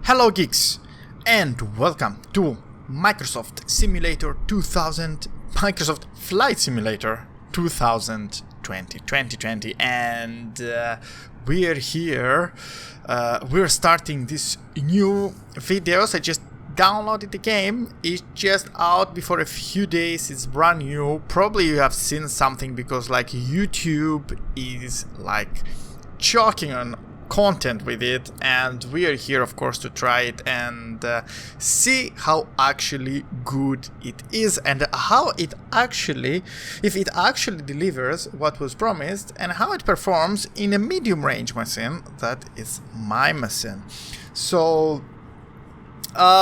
Hello geeks, and welcome to Microsoft Simulator 2000, Microsoft Flight Simulator 2020, and we're here, we're starting this new videos. I just downloaded the game, it's just out before a few days, it's brand new. Probably you have seen something because like YouTube is like choking on content with it, and we are here of course to try it and see how actually good it is and how it actually, if it actually delivers what was promised, and how it performs in a medium range machine that is my machine. So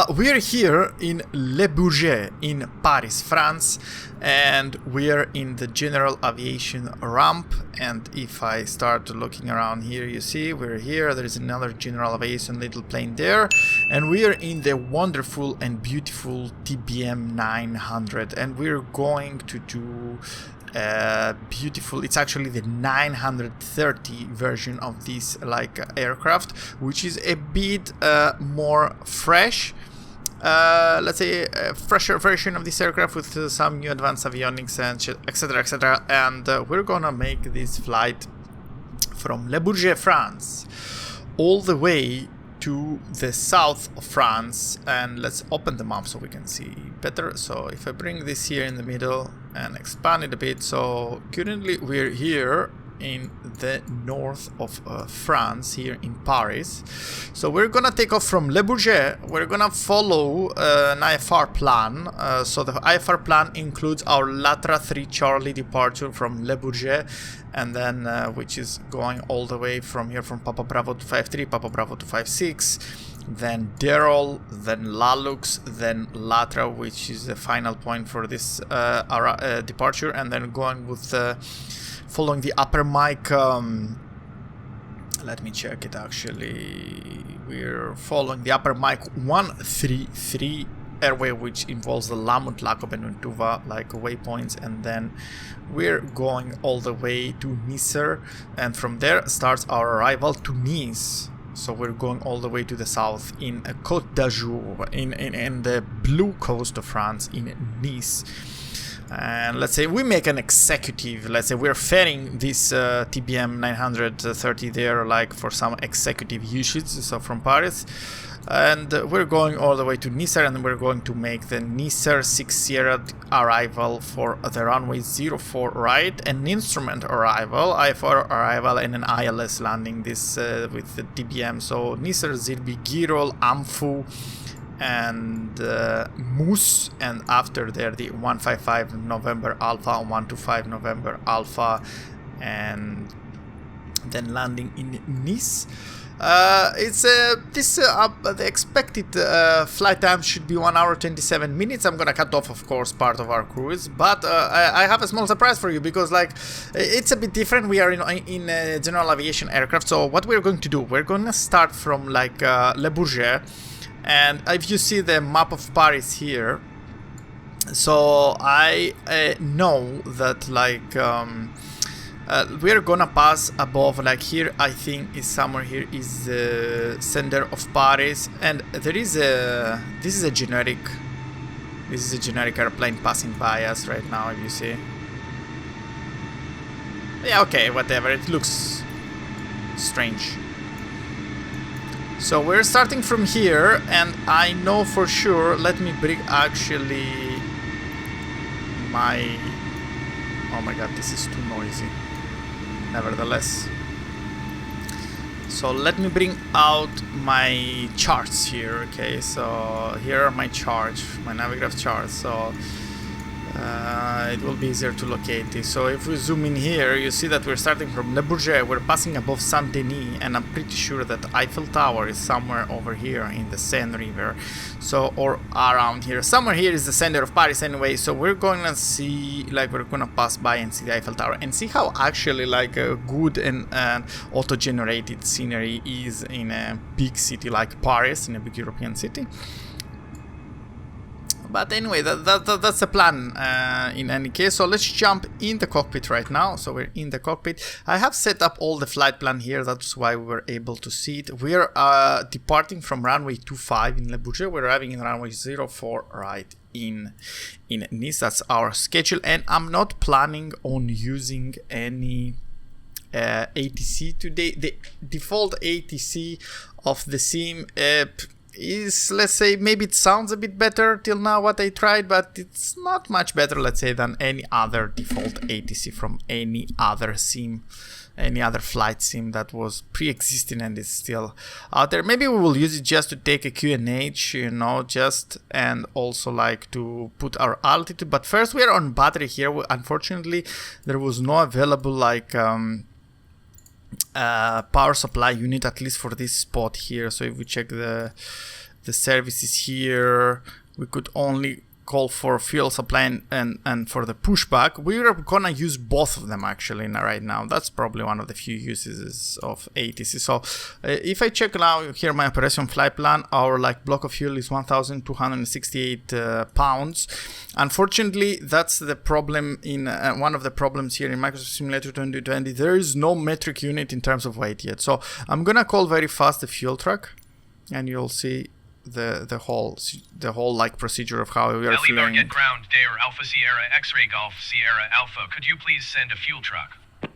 we're here in Le Bourget in Paris, France, and we're in the general aviation ramp. And if I start looking around here, you see we're here, there is another general aviation little plane there, and we are in the wonderful and beautiful TBM 900, and we're going to do beautiful, it's actually the 930 version of this like aircraft, which is a bit more fresh, let's say a fresher version of this aircraft with some new advanced avionics and etc, and we're gonna make this flight from Le Bourget, France, all the way to the south of France. And let's open the map so we can see better. So if I bring this here in the middle and expand it a bit, so currently we're here in the north of France, here in Paris. So we're gonna take off from Le Bourget. We're gonna follow an IFR plan. So the IFR plan includes our Latra 3 Charlie departure from Le Bourget, and then which is going all the way from here from Papa Bravo to 53, Papa Bravo to 56, then Daher, then Lalux, then Latra, which is the final point for this departure, and then going with following the upper mic. Let me check it actually. We're following the upper mic 133 airway, which involves the Lamut, Lacob and Untuva like waypoints, and then we're going all the way to Nicer, and from there starts our arrival to Nice. So we're going all the way to the south in Côte d'Azur, in the blue coast of France, in Nice. And let's say we make an executive, let's say we're ferrying this TBM 930 there like for some executive usage, so from Paris. And we're going all the way to Nicer, and we're going to make the Nicer 6 Sierra arrival for the runway 04 right, an instrument arrival, IFR arrival, and an ILS landing this with the TBM. So Nicer, Zirbi, Girol, Amphu, and Moose, and after there the 155 November Alpha, 125 November Alpha, and then landing in Nice. The expected flight time should be 1 hour 27 minutes. I'm gonna cut off, of course, part of our cruise, but I have a small surprise for you, because like it's a bit different. We are in a general aviation aircraft. So what we're going to do, we're gonna start from like Le Bourget, and if you see the map of Paris here, so I know that like we're gonna pass above, like here I think is somewhere here is the center of Paris, and there is this is a generic airplane passing by us right now, if you see. Yeah, okay, whatever, it looks strange. So we're starting from here, and I know for sure, let me bring actually my, oh my god, this is too noisy. Nevertheless, so let me bring out my charts here. Okay, so here are my charts, my Navigraph charts, so it will be easier to locate this. So if we zoom in here, you see that we're starting from Le Bourget, we're passing above Saint Denis, and I'm pretty sure that Eiffel Tower is somewhere over here in the Seine River, so, or around here, somewhere here is the center of Paris anyway. So we're going to see, like we're gonna pass by and see the Eiffel Tower and see how actually like a good and auto-generated scenery is in a big city like Paris, in a big European city. But anyway, that's the plan in any case. So let's jump in the cockpit right now. So we're in the cockpit. I have set up all the flight plan here. That's why we were able to see it. We're departing from runway 25 in Le Bourget. We're arriving in runway 04 right in Nice. That's our schedule. And I'm not planning on using any ATC today. The default ATC of the sim is, let's say, maybe it sounds a bit better till now what I tried, but it's not much better, let's say, than any other default ATC from any other sim, any other flight sim that was pre-existing and is still out there. Maybe we will use it just to take a QNH, you know, just, and also like to put our altitude. But first we are on battery here. Unfortunately, there was no available like power supply unit, at least for this spot here. So if we check the services here, we could only call for fuel supply and for the pushback. We're gonna use both of them actually right now. That's probably one of the few uses of ATC. So if I check now here my operation flight plan, our like block of fuel is 1,268 pounds. Unfortunately, that's the problem in one of the problems here in Microsoft Simulator 2020. There is no metric unit in terms of weight yet. So I'm gonna call very fast the fuel truck, and you'll see the whole like procedure of how we are fueling. Get ground, Daher Alpha Sierra X-Ray Golf Sierra Alpha. Could you please send a fuel truck? Daher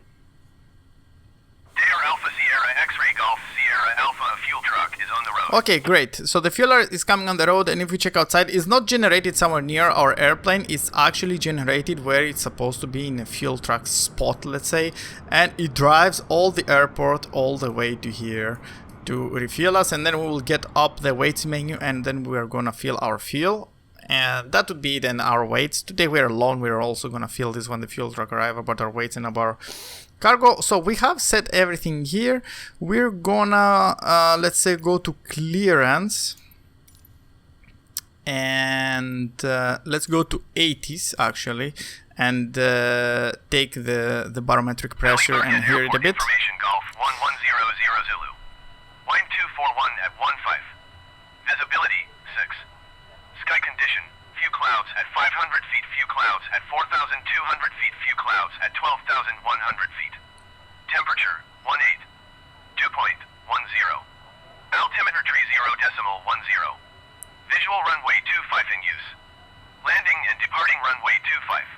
Alpha Sierra X-Ray Golf Sierra Alpha, a fuel truck is on the road. Okay, great. So the fuel is coming on the road, and if we check outside, it's not generated somewhere near our airplane. It's actually generated where it's supposed to be, in a fuel truck spot, let's say, and it drives all the airport all the way to here to refuel us, and then we will get up the weights menu, and then we are gonna fill our fuel, and that would be then our weights. Today we are alone. We are also gonna fill this when the fuel truck arrives, about our weights and about our cargo. So we have set everything here. We're gonna let's say go to clearance, and let's go to 80s actually, and take the barometric pressure and hear it a bit. Golf 1100 Zulu. Line 241 at 15. Visibility 6. Sky condition, few clouds at 500 feet, few clouds at 4,200 feet, few clouds at 12,100 feet. Temperature 18. Dew point 10. Altimeter 30.10. Visual runway 25 in use. Landing and departing runway 25.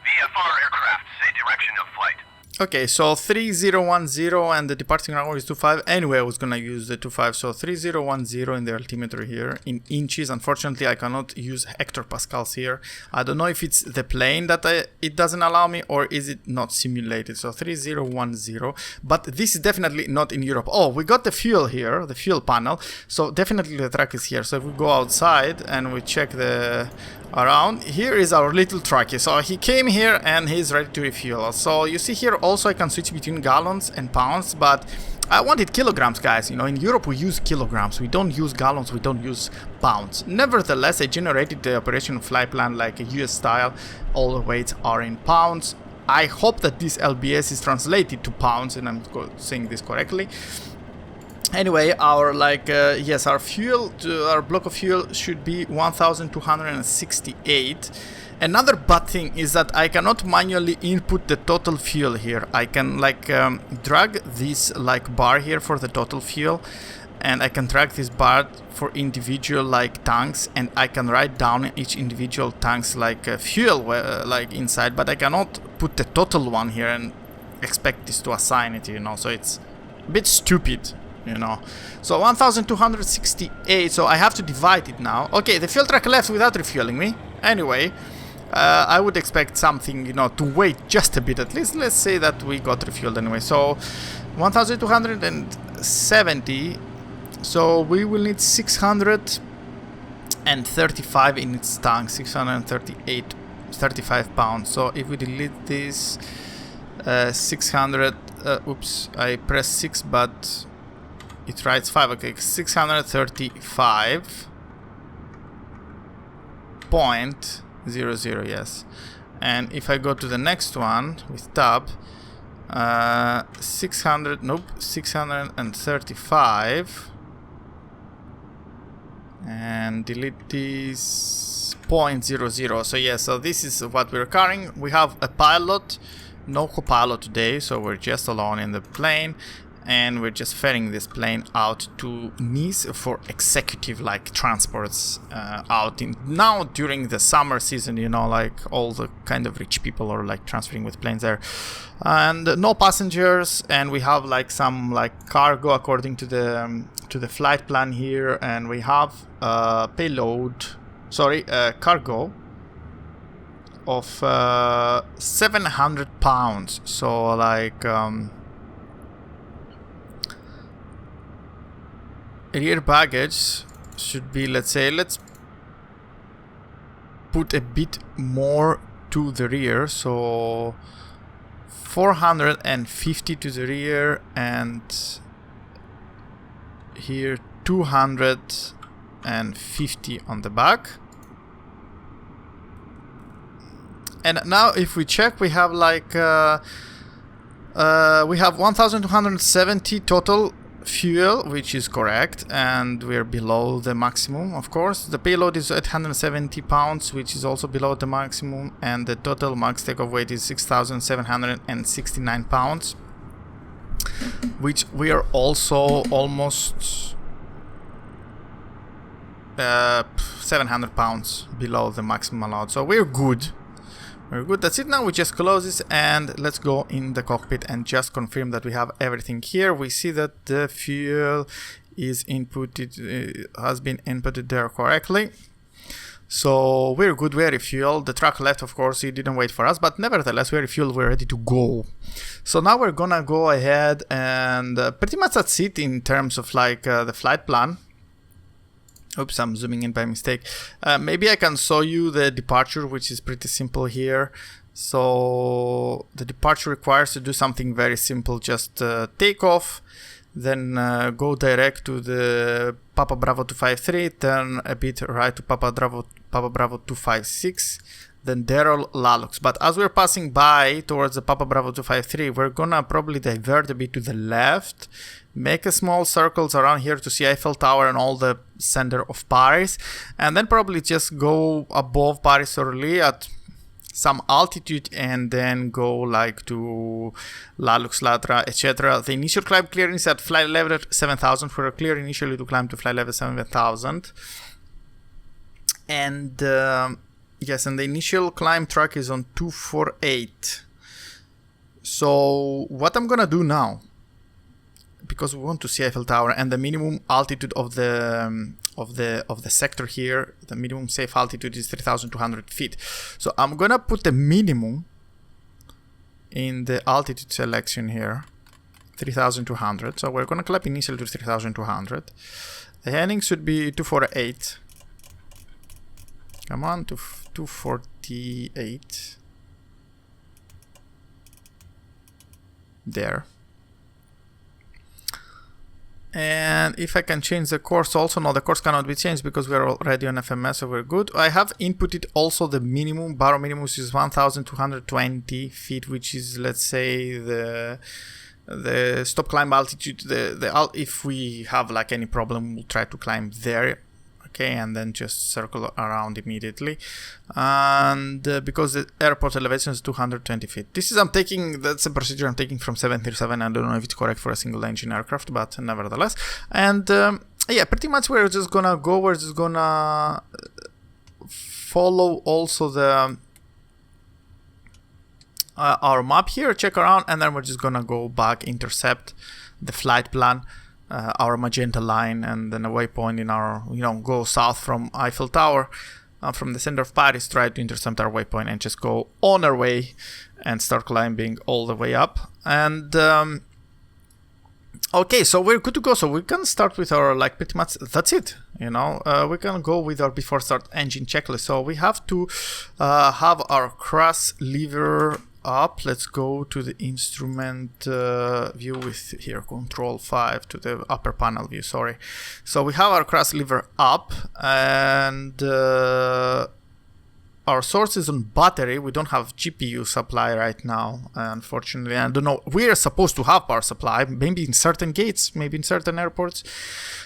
VFR aircraft say direction of flight. Okay, so 3010 and the departing runway is 25. Anyway, I was gonna use the 25, so 3010 in the altimeter here in inches. Unfortunately, I cannot use hectopascals here. I don't know if it's the plane that it doesn't allow me, or is it not simulated. So 3010, but this is definitely not in Europe. Oh, we got the fuel here, the fuel panel. So definitely the truck is here. So if we go outside and we check the around, here is our little trucky. So he came here and he's ready to refuel. So you see here also I can switch between gallons and pounds, but I wanted kilograms, guys. You know, in Europe we use kilograms, we don't use gallons, we don't use pounds. Nevertheless, I generated the operation flight plan like a US style. All the weights are in pounds. I hope that this LBS is translated to pounds and I'm saying this correctly. Anyway, our yes, our fuel, our block of fuel should be 1,268. Another bad thing is that I cannot manually input the total fuel here. I can drag this bar here for the total fuel, and I can drag this bar for individual tanks, and I can write down each individual tank's fuel inside, but I cannot put the total one here and expect this to assign it, you know. So it's a bit stupid, you know. So 1,268, so I have to divide it now. Okay, the fuel truck left without refueling me. Anyway, I would expect something, you know, to wait just a bit at least. Let's say that we got refueled anyway. So 1,270, so we will need 635 in its tank, 35 pounds. So if we delete this 600, oops, I pressed 6 but it writes 5. Okay, 635.00, yes. And if I go to the next one with tab, 635, and delete this 0.00. So yeah, so this is what we're carrying. We have a pilot, no co-pilot today, so we're just alone in the plane, and we're just ferrying this plane out to Nice for executive like transports out in now during the summer season, you know, like all the kind of rich people are like transferring with planes there, and no passengers, and we have like some like cargo according to the flight plan here, and we have cargo of 700 pounds, so like rear baggage should be, let's put a bit more to the rear, so 450 to the rear, and here 250 on the back. And now if we check, we have like we have 1270 total fuel, which is correct, and we're below the maximum, of course. The payload is 870 pounds, which is also below the maximum, and the total max takeoff weight is 6,769 pounds, which we are also almost 700 pounds below the maximum allowed, so we're good. Very good. That's it. Now we just close this and let's go in the cockpit and just confirm that we have everything here. We see that the fuel is inputted, has been inputted there correctly. So we're good. We're refueled. The truck left, of course, he didn't wait for us, but nevertheless we're refueled. We're ready to go. So now we're gonna go ahead and pretty much that's it in terms of like the flight plan. Oops, I'm zooming in by mistake. Maybe I can show you the departure, which is pretty simple here. So the departure requires to do something very simple. Just take off, then go direct to the Papa Bravo 253, turn a bit right to Papa Bravo 256, then Daher Lalux. But as we're passing by towards the Papa Bravo 253, we're gonna probably divert a bit to the left, make a small circles around here to see Eiffel Tower and all the center of Paris, and then probably just go above Paris Orly at some altitude, and then go like to Lalux, Latra, etc. The initial climb clearance at flight level 7000. We're clear initially to climb to flight level 7000, and yes, and the initial climb track is on 248. So what I'm gonna do now, because we want to see Eiffel Tower, and the minimum altitude of the sector here, the minimum safe altitude is 3,200 feet. So I'm gonna put the minimum in the altitude selection here, 3,200. So we're gonna clap initially to 3,200. The heading should be 248. Come on, to 248. There. And if I can change the course also, no, the course cannot be changed because we're already on FMS, so we're good. I have inputted also the minimum, bar minimum, which is 1,220 feet, which is, let's say, the stop climb altitude. If we have like any problem, we'll try to climb there. Okay, and then just circle around immediately, and because the airport elevation is 220 feet. This is that's a procedure I'm taking from 737. I don't know if it's correct for a single engine aircraft, but nevertheless. And yeah, pretty much we're just gonna go. We're just gonna follow also the our map here, check around, and then we're just gonna go back, intercept the flight plan. Our magenta line, and then a waypoint in our, go south from Eiffel Tower, from the center of Paris, try to intercept our waypoint and just go on our way and start climbing all the way up. And okay, so we're good to go. So we can start with our, like, pretty much that's it. We can go with our before start engine checklist. So we have to have our cross lever up. Let's go to the instrument view with here control 5 to the upper panel view, sorry. So we have our cross lever up, and our source is on battery. We don't have GPU supply right now, unfortunately. I don't know. We are supposed to have power supply, maybe in certain gates, maybe in certain airports.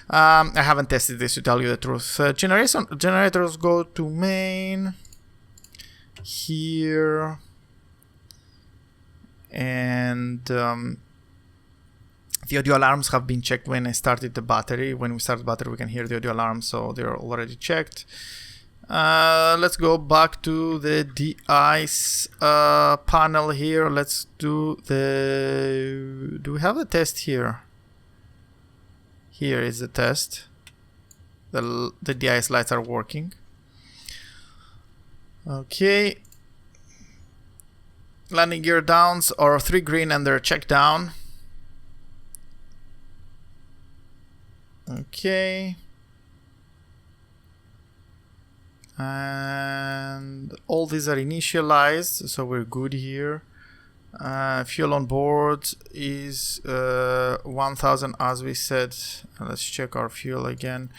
I haven't tested this, to tell you the truth. Generators go to main. Here. And the audio alarms have been checked when I started the battery. When we start the battery, we can hear the audio alarms, so they're already checked. Let's go back to the de-ice panel here. Let's do the... Do we have the test here? Here is the test. The de-ice lights are working. Okay. Landing gear downs are 3 green and they're checked down. Okay. And all these are initialized, so we're good here. Fuel on board is 1000, as we said. Let's check our fuel again.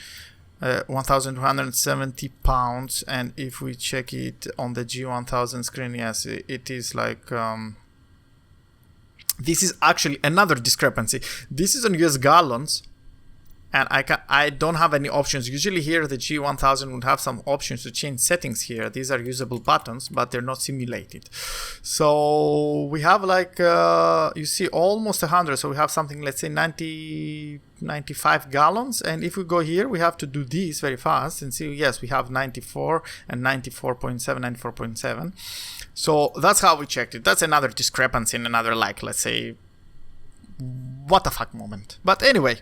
1270 pounds, and if we check it on the G1000 screen, yes, it is like this is actually another discrepancy. This is on US gallons, and I don't have any options. Usually here the G1000 would have some options to change settings here. These are usable buttons, but they're not simulated. So we have like you see almost 100. So we have something, let's say 95 gallons. And if we go here, we have to do this very fast and see, yes, we have 94 and 94.7, 94.7. So that's how we checked it. That's another discrepancy in another, like, let's say, what the fuck moment. But anyway.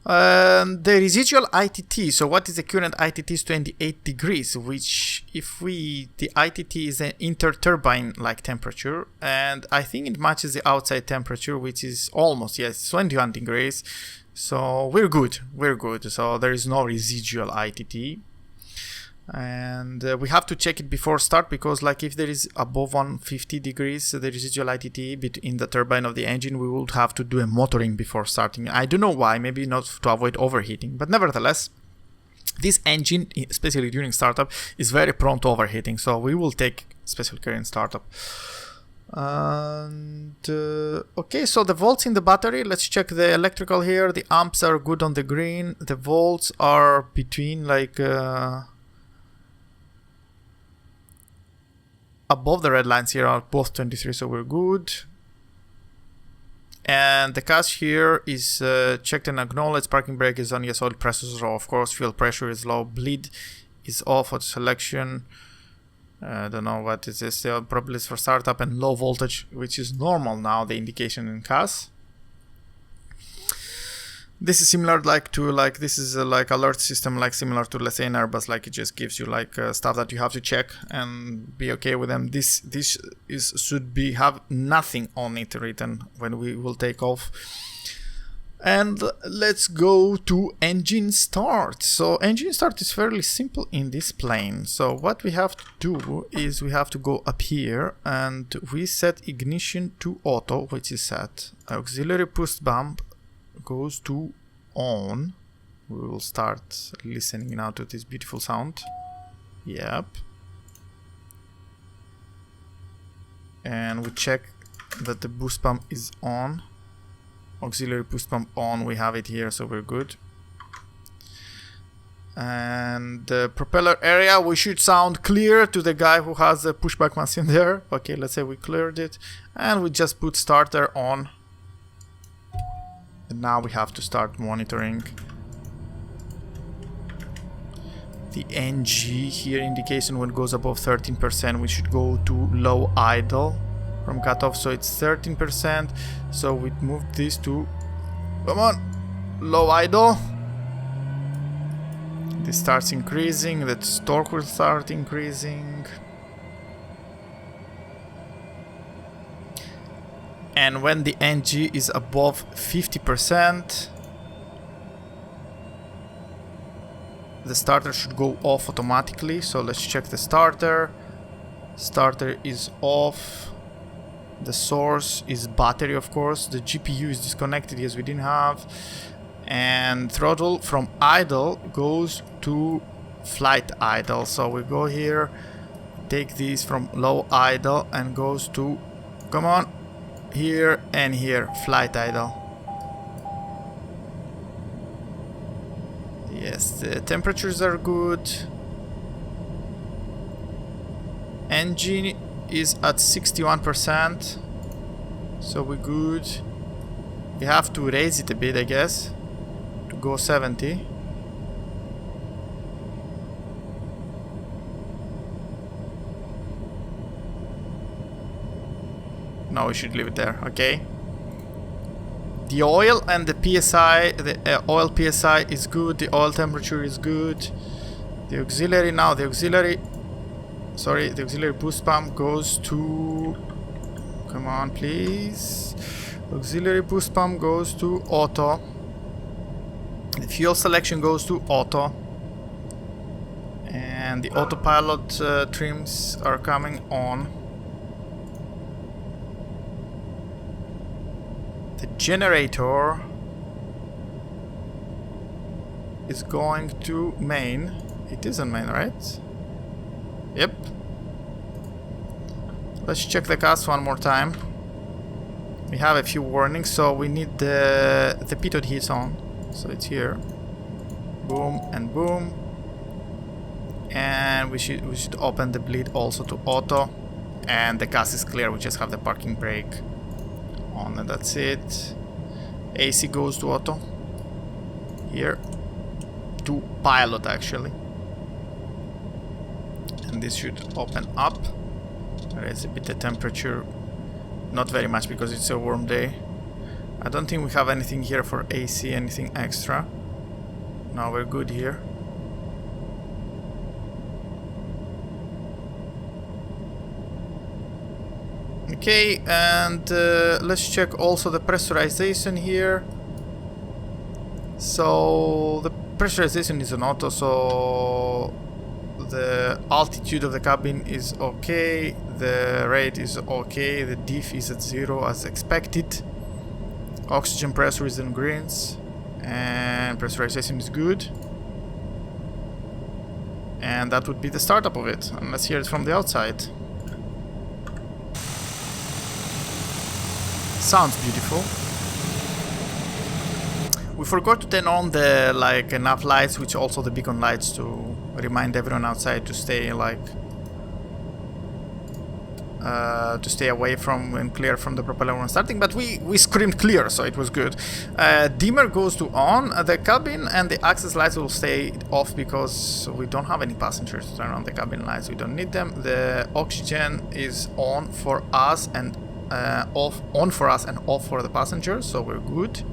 The residual ITT, so what is the current ITT is 28 degrees, which if the ITT is an inter-turbine like temperature, and I think it matches the outside temperature, which is almost, yes, 21 degrees, so we're good, so there is no residual ITT. And we have to check it before start, because like if there is above 150 degrees the residual ITT in the turbine of the engine, we would have to do a motoring before starting. I don't know why, maybe not to avoid overheating, but nevertheless this engine, especially during startup, is very prone to overheating, so we will take special care in startup. And okay, so the volts in the battery, let's check the electrical here. The amps are good on the green, the volts are between like above the red lines here are both 23, so we're good. And the cache here is checked and acknowledged. Parking brake is on, yes, oil pressure is low, of course. Fuel pressure is low. Bleed is off auto selection. I don't know what is this. Probably is for startup, and low voltage, which is normal now, the indication in CAS. This is similar this is like alert system, like similar to, let's say, in Airbus, like it just gives you like stuff that you have to check and be okay with them. This should have nothing on it written when we will take off. And let's go to engine start. So engine start is fairly simple in this plane. So what we have to do is we have to go up here and we set ignition to auto, which is set. Auxiliary push bump goes to on. We will start listening now to this beautiful sound. Yep. And we check that the boost pump is on. Auxiliary boost pump on, we have it here, so we're good. And the propeller area, we should sound clear to the guy who has the pushback machine there. Okay, let's say we cleared it. And we just put starter on. And now we have to start monitoring the NG here. Indication when it goes above 13%, we should go to low idle from cutoff. So it's 13%. So we moved this to, come on, low idle. This starts increasing. The torque will start increasing. And when the NG is above 50%, the starter should go off automatically. So let's check the starter. Starter is off. The source is battery, of course. The GPU is disconnected, yes, we didn't have. And throttle from idle goes to flight idle. So we go here take these from low idle and goes to, come on, here and here, flight idle. Yes, the temperatures are good. Engine is at 61%, so we're good. We have to raise it a bit, I guess, to go 70. No, we should leave it there, okay. The oil and the PSI, the oil PSI is good, the oil temperature is good. The auxiliary now, the auxiliary boost pump goes to, come on please. Auxiliary boost pump goes to auto. The fuel selection goes to auto. And the autopilot trims are coming on. The generator is going to main. It is on main, right? Yep. Let's check the gas one more time. We have a few warnings, so we need the pitot heat on. So it's here. Boom and boom. And we should open the bleed also to auto. And the gas is clear, we just have the parking brake on, and that's it. AC goes to auto. Here. To pilot actually. And this should open up. Raise a bit the temperature. Not very much because it's a warm day. I don't think we have anything here for AC, anything extra. No, we're good here. Okay, and let's check also the pressurization here. So the pressurization is on auto, so the altitude of the cabin is okay, the rate is okay, the diff is at 0 as expected, oxygen pressure is in greens, and pressurization is good. And that would be the startup of it, and let's hear it from the outside. Sounds beautiful. We forgot to turn on the nav lights, which also the beacon lights, to remind everyone outside to stay to stay away from and clear from the propeller when starting. But we screamed clear, so it was good. Dimmer goes to on. The cabin and the access lights will stay off because we don't have any passengers to turn on the cabin lights. We don't need them. The oxygen is on for us and on for us and off for the passengers, so we're good.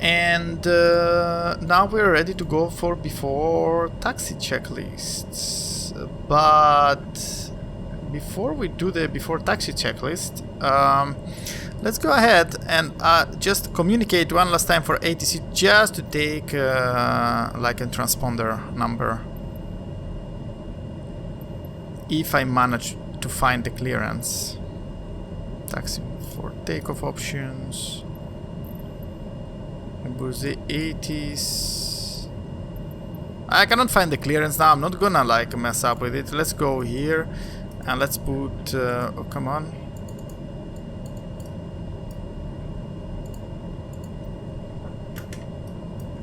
And now we're ready to go for before taxi checklists. But before we do the before taxi checklist, let's go ahead and just communicate one last time for ATC, just to take a transponder number, if I manage to find the clearance. Taxi for takeoff options. The 80s. I cannot find the clearance now. I'm not gonna mess up with it. Let's go here and let's put oh, come on.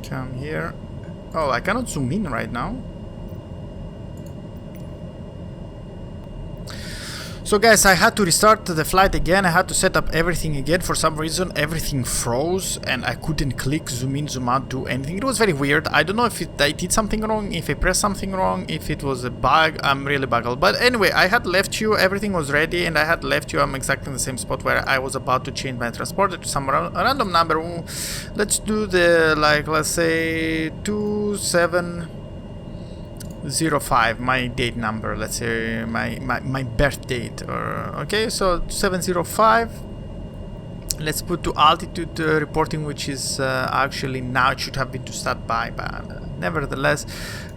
Come here. Oh, I cannot zoom in right now. So guys, I had to restart the flight again. I had to set up everything again. For some reason everything froze and I couldn't click, zoom in, zoom out, do anything. It was very weird. I don't know if I did something wrong, if I pressed something wrong, if it was a bug. I'm really buggled. But anyway, I had left you, everything was ready, and I had left you. I'm exactly in the same spot where I was about to change my transporter to some random number. Let's do the let's say 2705, my date number, let's say my birth date, or okay, so 705. Let's put to altitude reporting, which is actually now it should have been to standby, but nevertheless,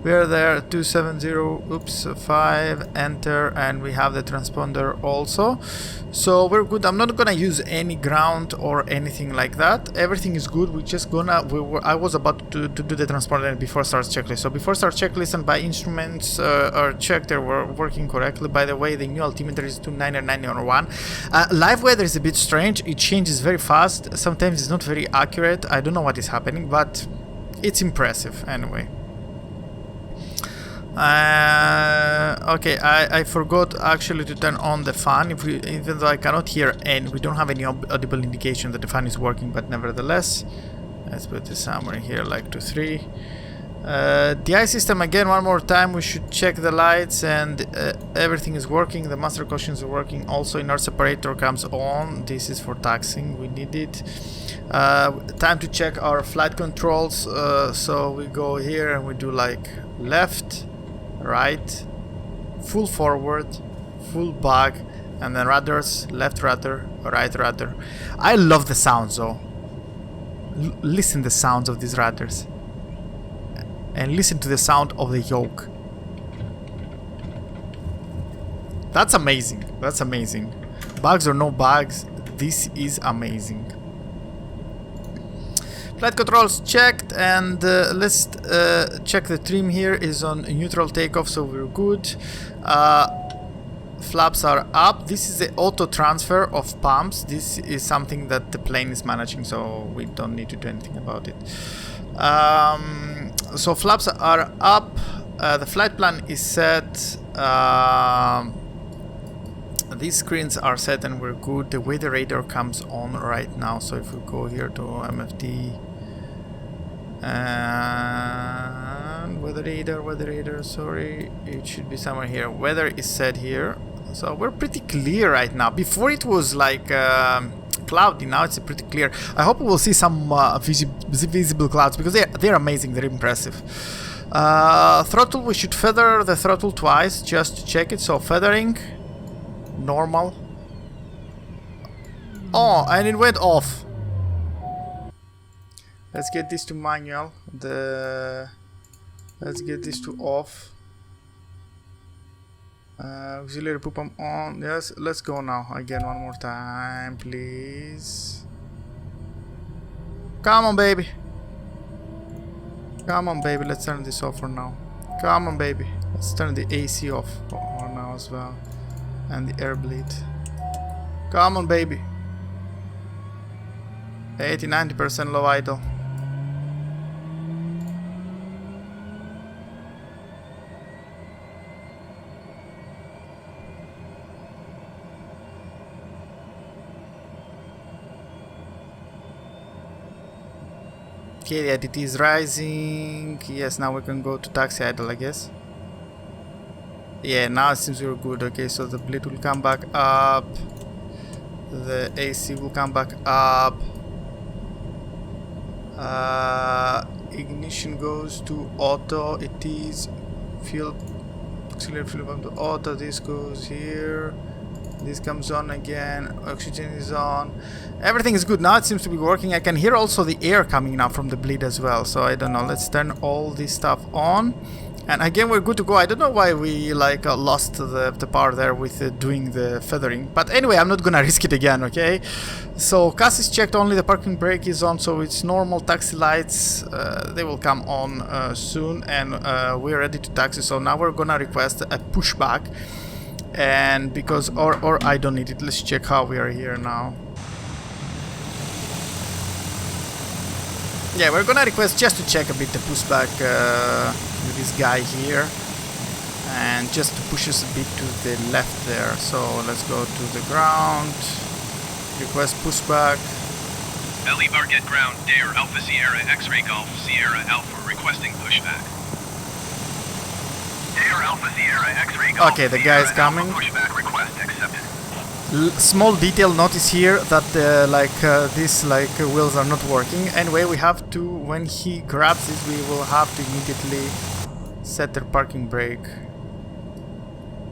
we are there. 270, oops, 5, enter, and we have the transponder also. So we're good. I'm not gonna use any ground or anything like that. Everything is good. We're just gonna, I was about to do the transponder before start checklist. So before start checklist and by instruments are checked, they were working correctly. By the way, the new altimeter is 2991. Live weather is a bit strange. It changes very fast. Sometimes it's not very accurate. I don't know what is happening, but it's impressive anyway. Okay, I forgot actually to turn on the fan, even though I cannot hear and we don't have any audible indication that the fan is working, but nevertheless, let's put this somewhere here, like 2, 3. DI system again, one more time, we should check the lights and everything is working. The master cautions are working. Also, inert separator comes on. This is for taxiing, we need it. Time to check our flight controls. So we go here and we do like left, right, full forward, full back, and then rudders, left rudder, right rudder. I love the sounds though. Listen the sounds of these rudders. And listen to the sound of the yoke. That's amazing. That's amazing. Bugs or no bugs, this is amazing. Flight controls checked, and let's check the trim here is on neutral takeoff, so we're good. Flaps are up. This is the auto transfer of pumps. This is something that the plane is managing, so we don't need to do anything about it. So flaps are up. The flight plan is set. These screens are set and we're good. The weather radar comes on right now. So if we go here to MFD and weather radar, sorry, it should be somewhere here. Weather is set here. So we're pretty clear right now. Before it was like cloudy, now it's pretty clear. I hope we will see some visible clouds because they're amazing, they're impressive. Throttle, we should feather the throttle twice just to check it. So feathering, normal. Oh, and it went off. Let's get this to manual. Let's get this to off. Auxiliary poop pump on. Yes, let's go now. Again, one more time, please. Come on, baby. Come on, baby. Let's turn this off for now. Come on, baby. Let's turn the AC off for now as well. And the air bleed. Come on, baby. 80-90% low idle. Okay, the ADT is rising. Yes, now we can go to taxi idle, I guess. Yeah, now it seems we're good. Okay, so the bleed will come back up. The AC will come back up. Ignition goes to auto. It is fuel, auxiliary fuel pump to auto. This goes here. This comes on again. Oxygen is on. Everything is good now. It seems to be working. I can hear also the air coming now from the bleed as well. So I don't know. Let's turn all this stuff on. And again, we're good to go. I don't know why we like lost the power there with doing the feathering. But anyway, I'm not gonna risk it again, okay? So CAS is checked, only the parking brake is on, so it's normal. Taxi lights, they will come on soon, and we're ready to taxi. So now we're gonna request a pushback. And because, or I don't need it. Let's check how we are here now. Yeah, we're gonna request just to check a bit the pushback with this guy here, and just to push us a bit to the left there. So let's go to the ground, request pushback. Belly Barget ground, Daher Alpha Sierra X-Ray Golf Sierra Alpha requesting pushback. Daher Alpha Sierra X-Ray Golf. Okay, the guy is coming. Pushback request accepted. Small detail notice here that these wheels are not working. Anyway, we have to, when he grabs this, we will have to immediately set the parking brake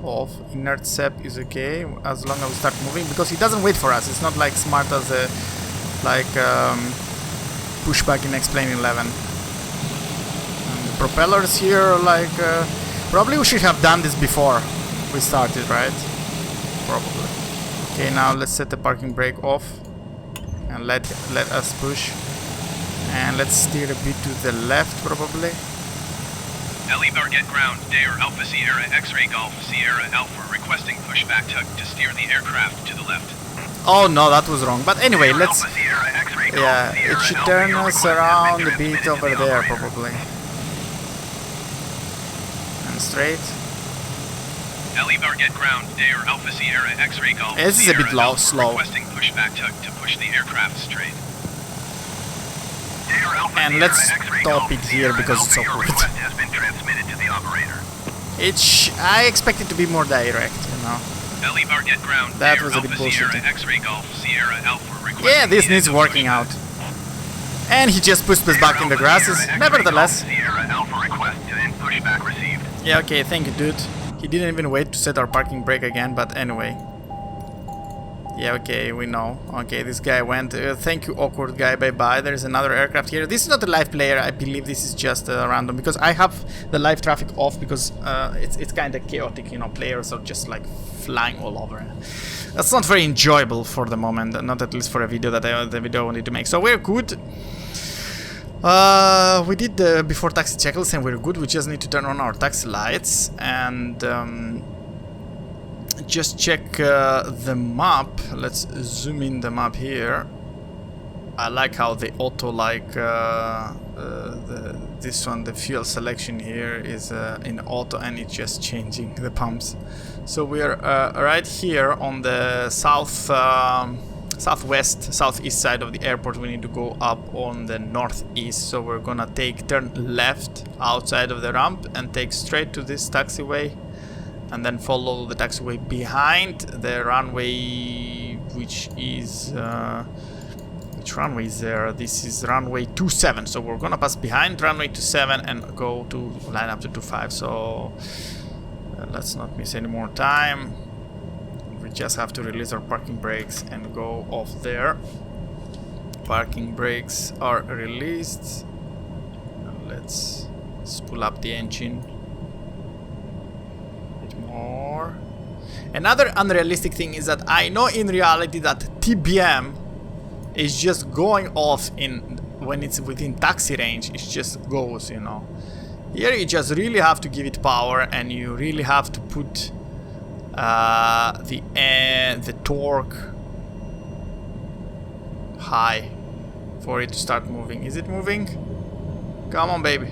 off. Inert sep is okay as long as we start moving, because he doesn't wait for us. It's not like smart as a pushback in X-Plane 11. And propellers here, like probably we should have done this before we started, right? Probably. Okay, now let's set the parking brake off and let us push, and let's steer a bit to the left probably. LE bar get ground, Daher Alpha Sierra X-Ray Golf Sierra Alpha requesting pushback tug to steer the aircraft to the left. Oh no, that was wrong. But anyway, let's... Yeah, it should turn us around a bit over there probably. And straight. LE bar get ground, Daher Alpha Sierra X-Ray Golf This is a bit slow. requesting pushback tug to push the aircraft straight. And let's stop it here because it's awkward. I expect it to be more direct, you know. That was a bit bullshit. Yeah, this needs working out. And he just pushed us back in the grasses, nevertheless. Yeah, okay, thank you, dude. He didn't even wait to set our parking brake again, but anyway. Yeah, okay, we know. Okay, this guy went. Thank you, awkward guy. Bye-bye. There's another aircraft here. This is not a live player. I believe this is just random, because I have the live traffic off because it's kind of chaotic, you know. Players are just like flying all over. That's not very enjoyable for the moment, not at least for a video that I wanted to make. So we're good. We did the before taxi checklist and we're good. We just need to turn on our taxi lights and just check the map. Let's zoom in the map here. I like how the auto, like this one, the fuel selection here is in auto, and it's just changing the pumps. So we're right here on the southwest, southeast side of the airport. We need to go up on the northeast. So we're gonna turn left outside of the ramp and take straight to this taxiway. And then follow the taxiway behind the runway, which is which runway is there? This is runway 27. So we're gonna pass behind runway 27 and go to line up to 25. So let's not miss any more time. We just have to release our parking brakes and go off there. Parking brakes are released. Let's pull up the engine. More. Another unrealistic thing is that I know in reality that TBM is just going off when it's within taxi range. It just goes, you know. Here you just really have to give it power, and you really have to put the torque high for it to start moving. Is it moving? Come on, baby.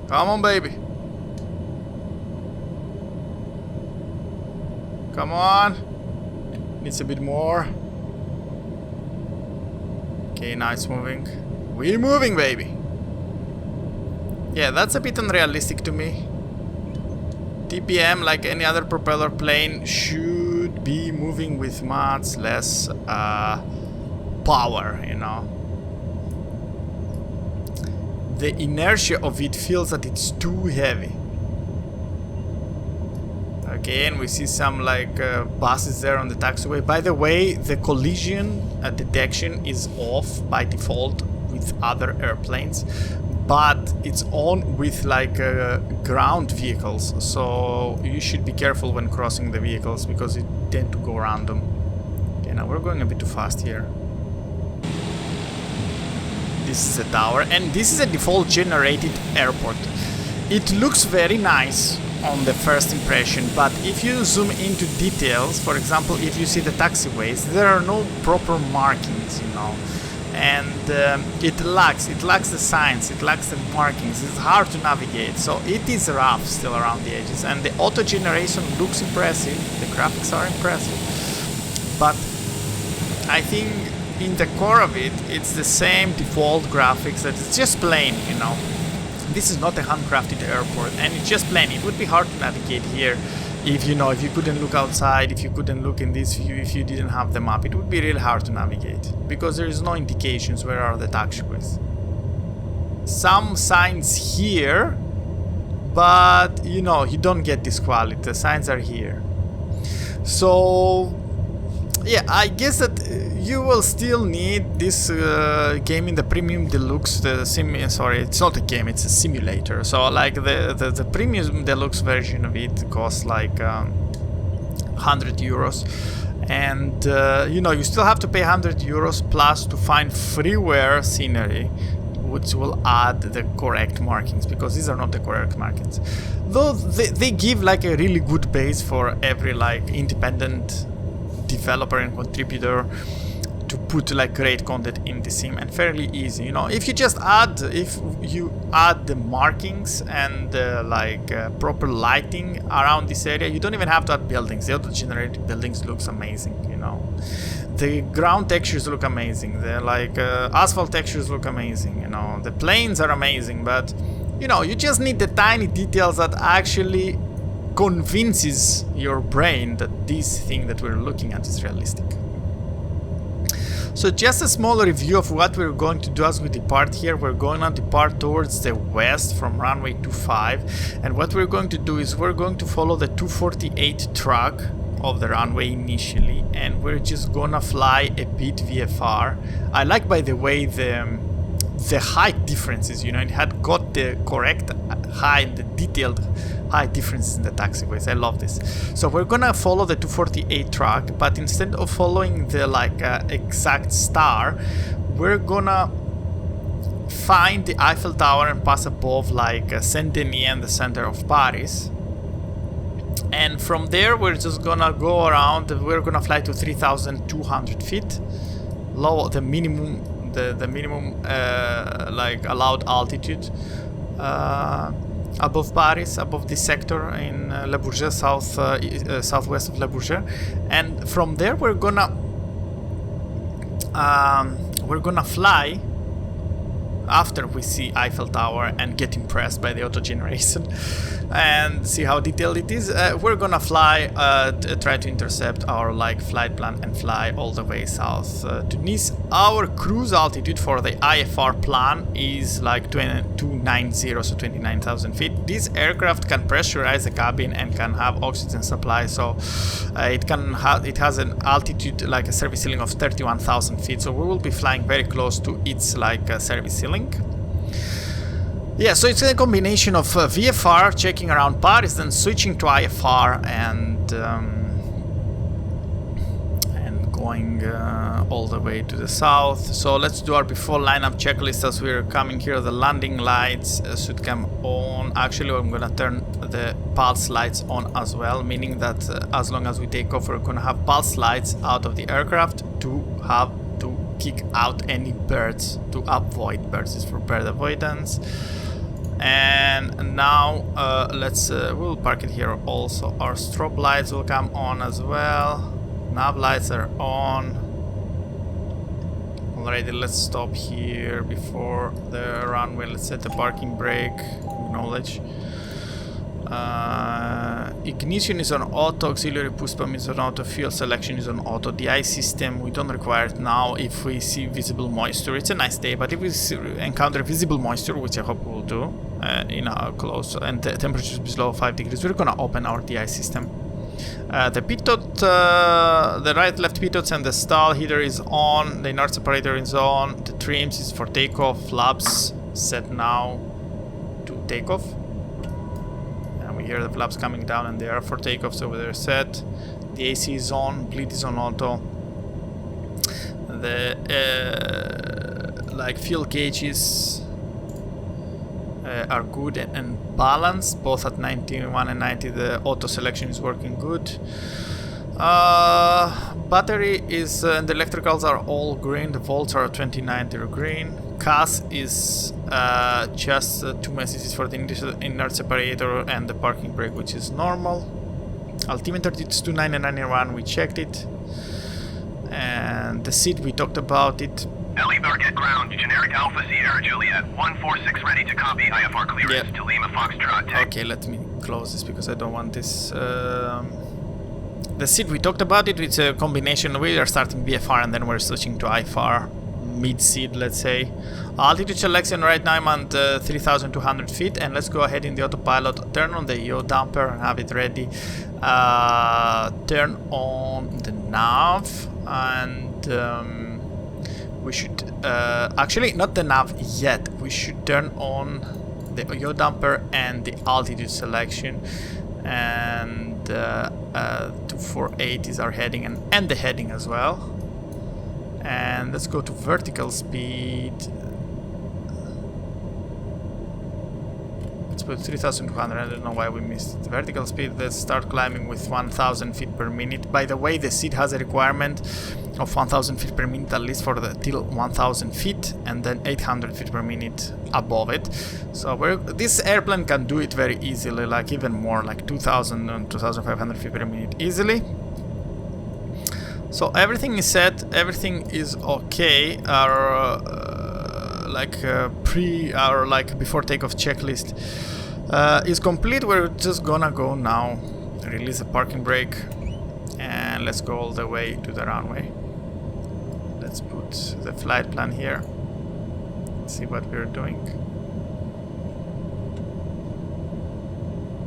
Come on, baby. Come on. Needs a bit more. Okay, now it's moving. We're moving, baby. Yeah, that's a bit unrealistic to me. TBM, like any other propeller plane, should be moving with much less power, you know. The inertia of it feels that it's too heavy. Okay, and we see some like buses there on the taxiway. By the way, the collision detection is off by default with other airplanes, but it's on with like ground vehicles. So you should be careful when crossing the vehicles because it tend to go random. Okay, now we're going a bit too fast here. This is a tower, and this is a default generated airport. It looks very nice on the first impression, but if you zoom into details, for example, if you see the taxiways, there are no proper markings, you know, and it lacks the signs, it lacks the markings. It's hard to navigate, so it is rough still around the edges. And the auto generation looks impressive, the graphics are impressive, but I think in the core of it, it's the same default graphics, that it's just plain, you know. This is not a handcrafted airport, and it's just plain. It would be hard to navigate here if you know, if you couldn't look outside, if you couldn't look in this view, if you didn't have the map. It would be really hard to navigate because there is no indications where are the taxiways. Some signs here, but you know, you don't get this quality. The signs are here. So yeah, I guess that you will still need this game in the premium deluxe. Sorry, it's not a game, it's a simulator. So like the premium deluxe version of it costs like 100 euros. And you know, you still have to pay 100 euros plus to find freeware scenery, which will add the correct markings, because these are not the correct markings. Though they give like a really good base for every like independent developer and contributor to put like great content in the sim, and fairly easy. You know, if you add the markings and proper lighting around this area, you don't even have to add buildings. The auto-generated buildings looks amazing. You know, the ground textures look amazing. The asphalt textures look amazing. You know, the planes are amazing. But you know, you just need the tiny details that actually convinces your brain that this thing that we're looking at is realistic. So just a small review of what we're going to do as we depart here. We're going to depart towards the west from runway 25, and what we're going to do is we're going to follow the 248 track of the runway initially, and we're just gonna fly a bit VFR. I like, by the way, the height differences. You know, it had got the correct height, the detailed height differences in the taxiways. I love this. So we're gonna follow the 248 track, but instead of following the exact star, we're gonna find the Eiffel Tower and pass above Saint-Denis and the center of Paris. And from there we're just gonna go around. We're gonna fly to 3,200 feet, low, the minimum allowed altitude above Paris, above this sector in Le Bourget, southwest of Le Bourget. And from there we're gonna fly after we see Eiffel Tower and get impressed by the auto generation and see how detailed it is. We're gonna fly, try to intercept our flight plan and fly all the way south to Nice. Our cruise altitude for the IFR plan is 290, so 29,000 feet. This aircraft can pressurize the cabin and can have oxygen supply, so it has an altitude, a service ceiling of 31,000 feet, so we will be flying very close to its service ceiling. Yeah, so it's a combination of VFR, checking around Paris, then switching to IFR and going all the way to the south. So let's do our before lineup checklist as we're coming here. The landing lights should come on. Actually, I'm gonna turn the pulse lights on as well, meaning that as long as we take off, we're gonna have pulse lights out of the aircraft to kick out any birds, to avoid birds. It's for bird avoidance. And now we'll park it here also. Our strobe lights will come on as well. Nav lights are on. Alrighty, let's stop here before the runway. Let's set the parking brake. Acknowledge. Ignition is on auto, auxiliary push pump is on auto, fuel selection is on auto. The ice system, we don't require it now if we see visible moisture. It's a nice day, but if we encounter visible moisture, which I hope we'll do, in our close, and the temperature is below 5 degrees, we're gonna open our DI system. The pitot, the right-left pitots and the stall heater is on, the inert separator is on, the trims is for takeoff, flaps set now to takeoff. We hear the flaps coming down and they are for takeoff, so they're set. The AC is on, bleed is on auto. The fuel gauges are good and balanced, both at 91 and 90. The auto selection is working good. Battery is and the electricals are all green. The volts are 29, they're green. CAS is just 2 messages for the inert separator and the parking brake, which is normal. Altimeter it's 29991, we checked it. And the seat, we talked about it. LE Barget ground, generic Alpha Sierra Juliet, 146 ready to copy IFR clearance to Lima Foxtrot. Okay, let me close this because I don't want this. The seat, we talked about it. It's a combination. We are starting VFR and then we're switching to IFR mid-seat, let's say. Altitude selection right now I'm at 3,200 feet, and let's go ahead in the autopilot, turn on the yaw damper and have it ready. Turn on the nav and we should actually not the nav yet. We should turn on the yaw damper and the altitude selection, and 248 is our heading, and the heading as well. And let's go to vertical speed. Let's put 3200. I don't know why we missed the vertical speed. Let's start climbing with 1000 feet per minute. By the way, the seat has a requirement of 1000 feet per minute at least for the till 1000 feet, and then 800 feet per minute above it. So this airplane can do it very easily, like even more, like 2000 and 2500 feet per minute easily. So everything is set, everything is okay. Our before takeoff checklist is complete. We're just gonna go now, release the parking brake, and let's go all the way to the runway. Let's put the flight plan here, see what we're doing.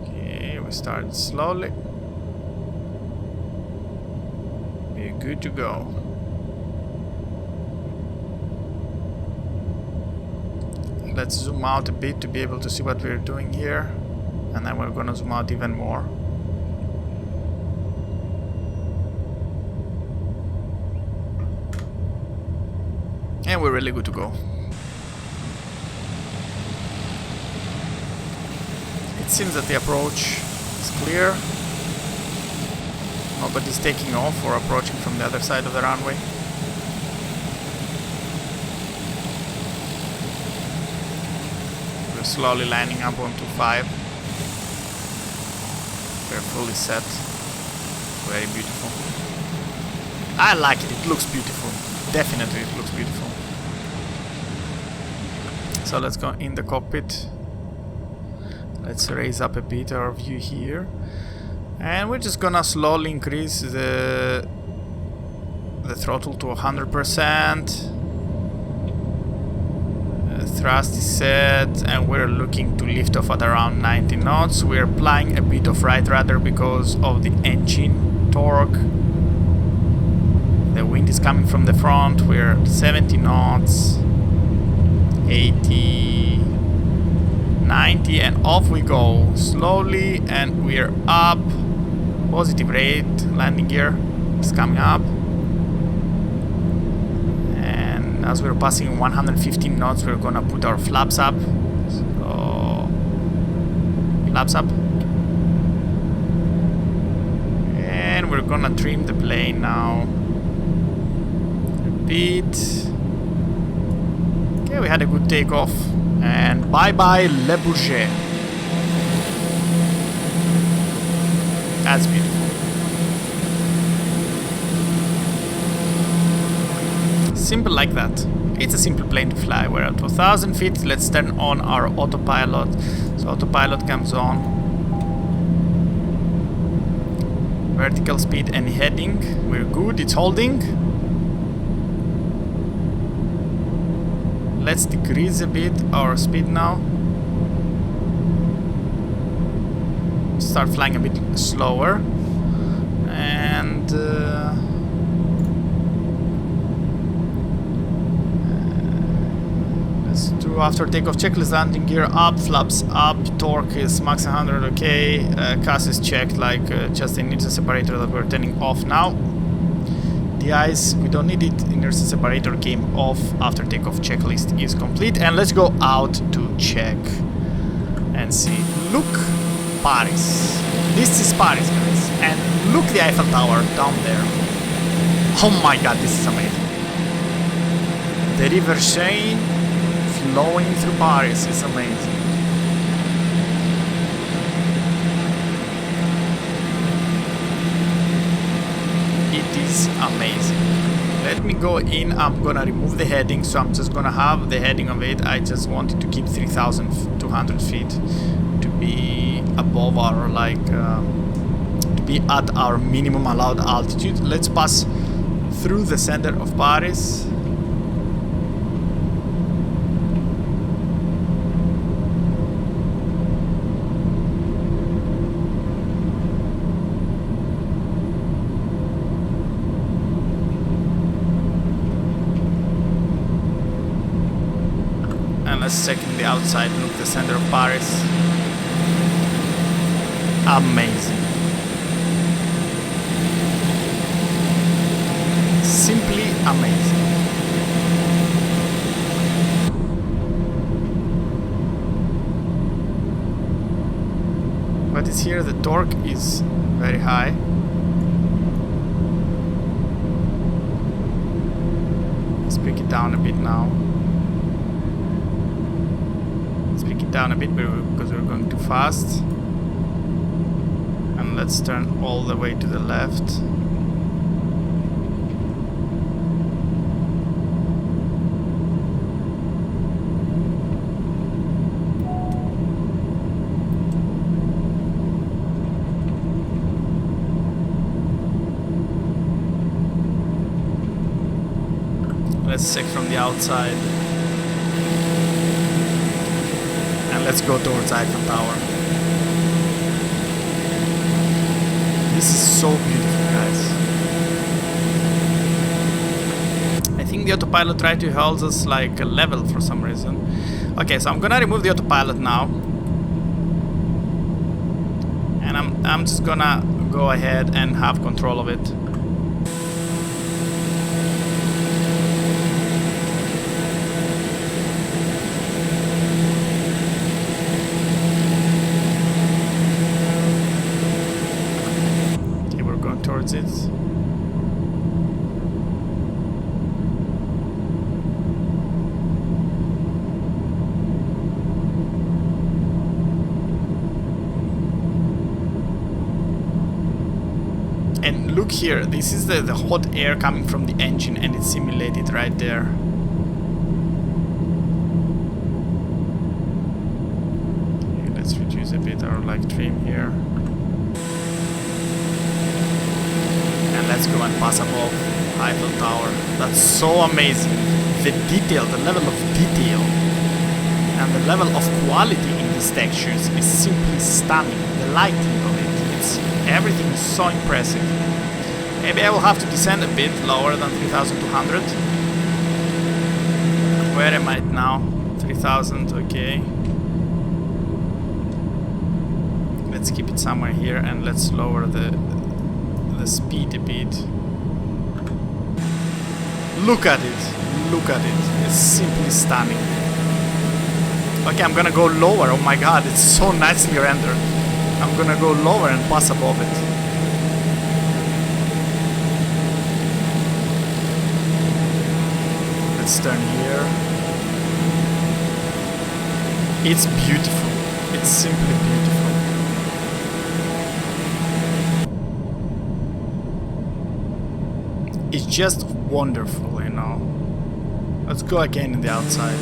Okay, we start slowly. We're good to go. Let's zoom out a bit to be able to see what we're doing here, and then we're gonna zoom out even more. And we're really good to go. It seems that the approach is clear. Nobody's taking off or approaching from the other side of the runway. We're slowly lining up on 25. We're fully set. Very beautiful. I like it. It looks beautiful. Definitely it looks beautiful. So let's go in the cockpit. Let's raise up a bit our view here. And we're just gonna slowly increase the throttle to 100%. Thrust is set, and we're looking to lift off at around 90 knots. We're applying a bit of right rudder because of the engine torque. The wind is coming from the front. We're 70 knots, 80, 90, and off we go slowly, and we're up. Positive rate, landing gear is coming up, and as we're passing 115 knots, we're gonna put our flaps up. So flaps up, and we're gonna trim the plane now a bit. Okay, we had a good takeoff, and bye bye Le Bourget. That's beautiful. Simple like that. It's a simple plane to fly. We're at 2000 feet. Let's turn on our autopilot. So autopilot comes on. Vertical speed and heading. We're good. It's holding. Let's decrease a bit our speed now. Start flying a bit slower, and let's do after takeoff checklist. Landing gear up, flaps up, torque is max 100, okay. CAS is checked, like just the inertia separator that we're turning off now. The eyes, we don't need it. Inertia separator came off after takeoff checklist is complete, and let's go out to check and see. Look, Paris. This is Paris, guys, and look the Eiffel Tower down there. Oh my god, this is amazing. The river Seine flowing through Paris is amazing. It is amazing. Let me go in. I'm gonna remove the heading, so I'm just gonna have the heading of it. I just wanted to keep 3,200 feet to be above our to be at our minimum allowed altitude. Let's pass through the center of Paris. let's check the outside. Look, the center of Paris. Amazing. Simply amazing. What is here? The torque is very high. Let's break it down a bit now. Let's break it down a bit because we're going too fast. And let's turn all the way to the left. Let's check from the outside. And let's go towards Eiffel Tower. This is so beautiful, guys. I think the autopilot tried to hold us like a level for some reason. Okay, so I'm gonna remove the autopilot now. And I'm just gonna go ahead and have control of it. Towards it. And look here, this is the hot air coming from the engine and it's simulated right there. Okay, let's reduce a bit our trim here. Let's go and pass above Eiffel Tower. That's so amazing. The detail, the level of detail and the level of quality in these textures is simply stunning. The lighting of it, everything is so impressive. Maybe I will have to descend a bit lower than 3200. Where am I now? 3000, okay. Let's keep it somewhere here and let's lower the speed a bit. Look at it, look at it, it's simply stunning. Okay, I'm gonna go lower. Oh my god, it's so nicely rendered. I'm gonna go lower and pass above it. Let's turn here. It's beautiful, it's simply beautiful. It's just wonderful, you know. Let's go again in the outside.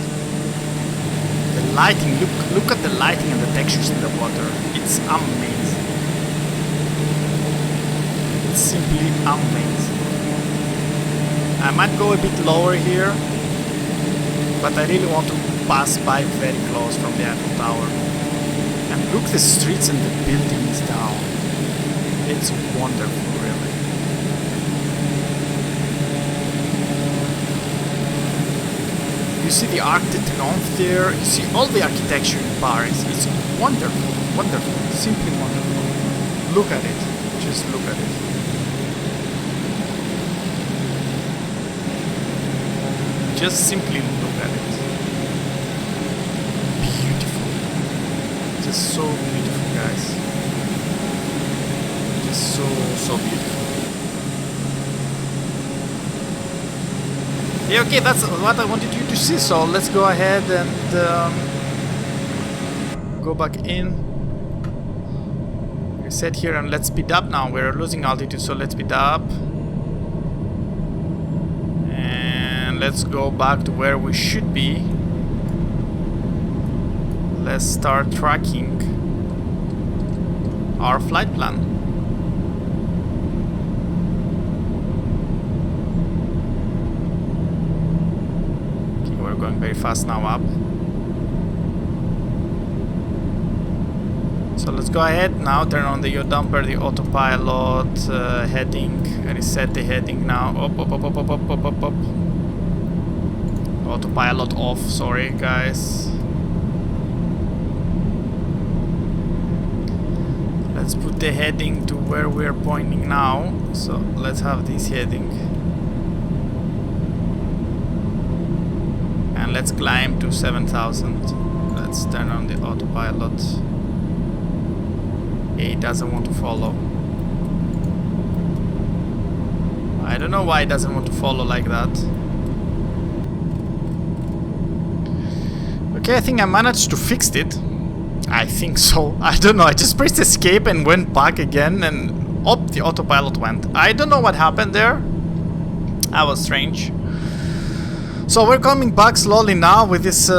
The lighting, look at the lighting and the textures in the water. It's amazing. It's simply amazing. I might go a bit lower here, but I really want to pass by very close from the Eiffel Tower. And look the streets and the buildings down. It's wonderful, really. You see the Arc de Triomphe there, you see all the architecture in Paris. It's wonderful, wonderful, simply wonderful. Look at it, just look at it. Just simply look at it. Beautiful. Just so beautiful, guys. Just so beautiful. Yeah, okay, that's what I wanted you to see, so let's go ahead and go back in. Reset here and let's speed up now. We're losing altitude, so let's speed up. And let's go back to where we should be. Let's start tracking our flight plan. Going very fast now up. So let's go ahead now, turn on the yaw damper, the autopilot, heading, reset the heading now, up. autopilot off, sorry guys. Let's put the heading to where we're pointing now. So let's have this heading. And let's climb to 7,000. Let's turn on the autopilot. It doesn't want to follow. I don't know why it doesn't want to follow like that. Okay, I think I managed to fix it. I think so. I don't know. I just pressed escape and went back again, and up the autopilot went. I don't know what happened there. That was strange. So we're coming back slowly now with this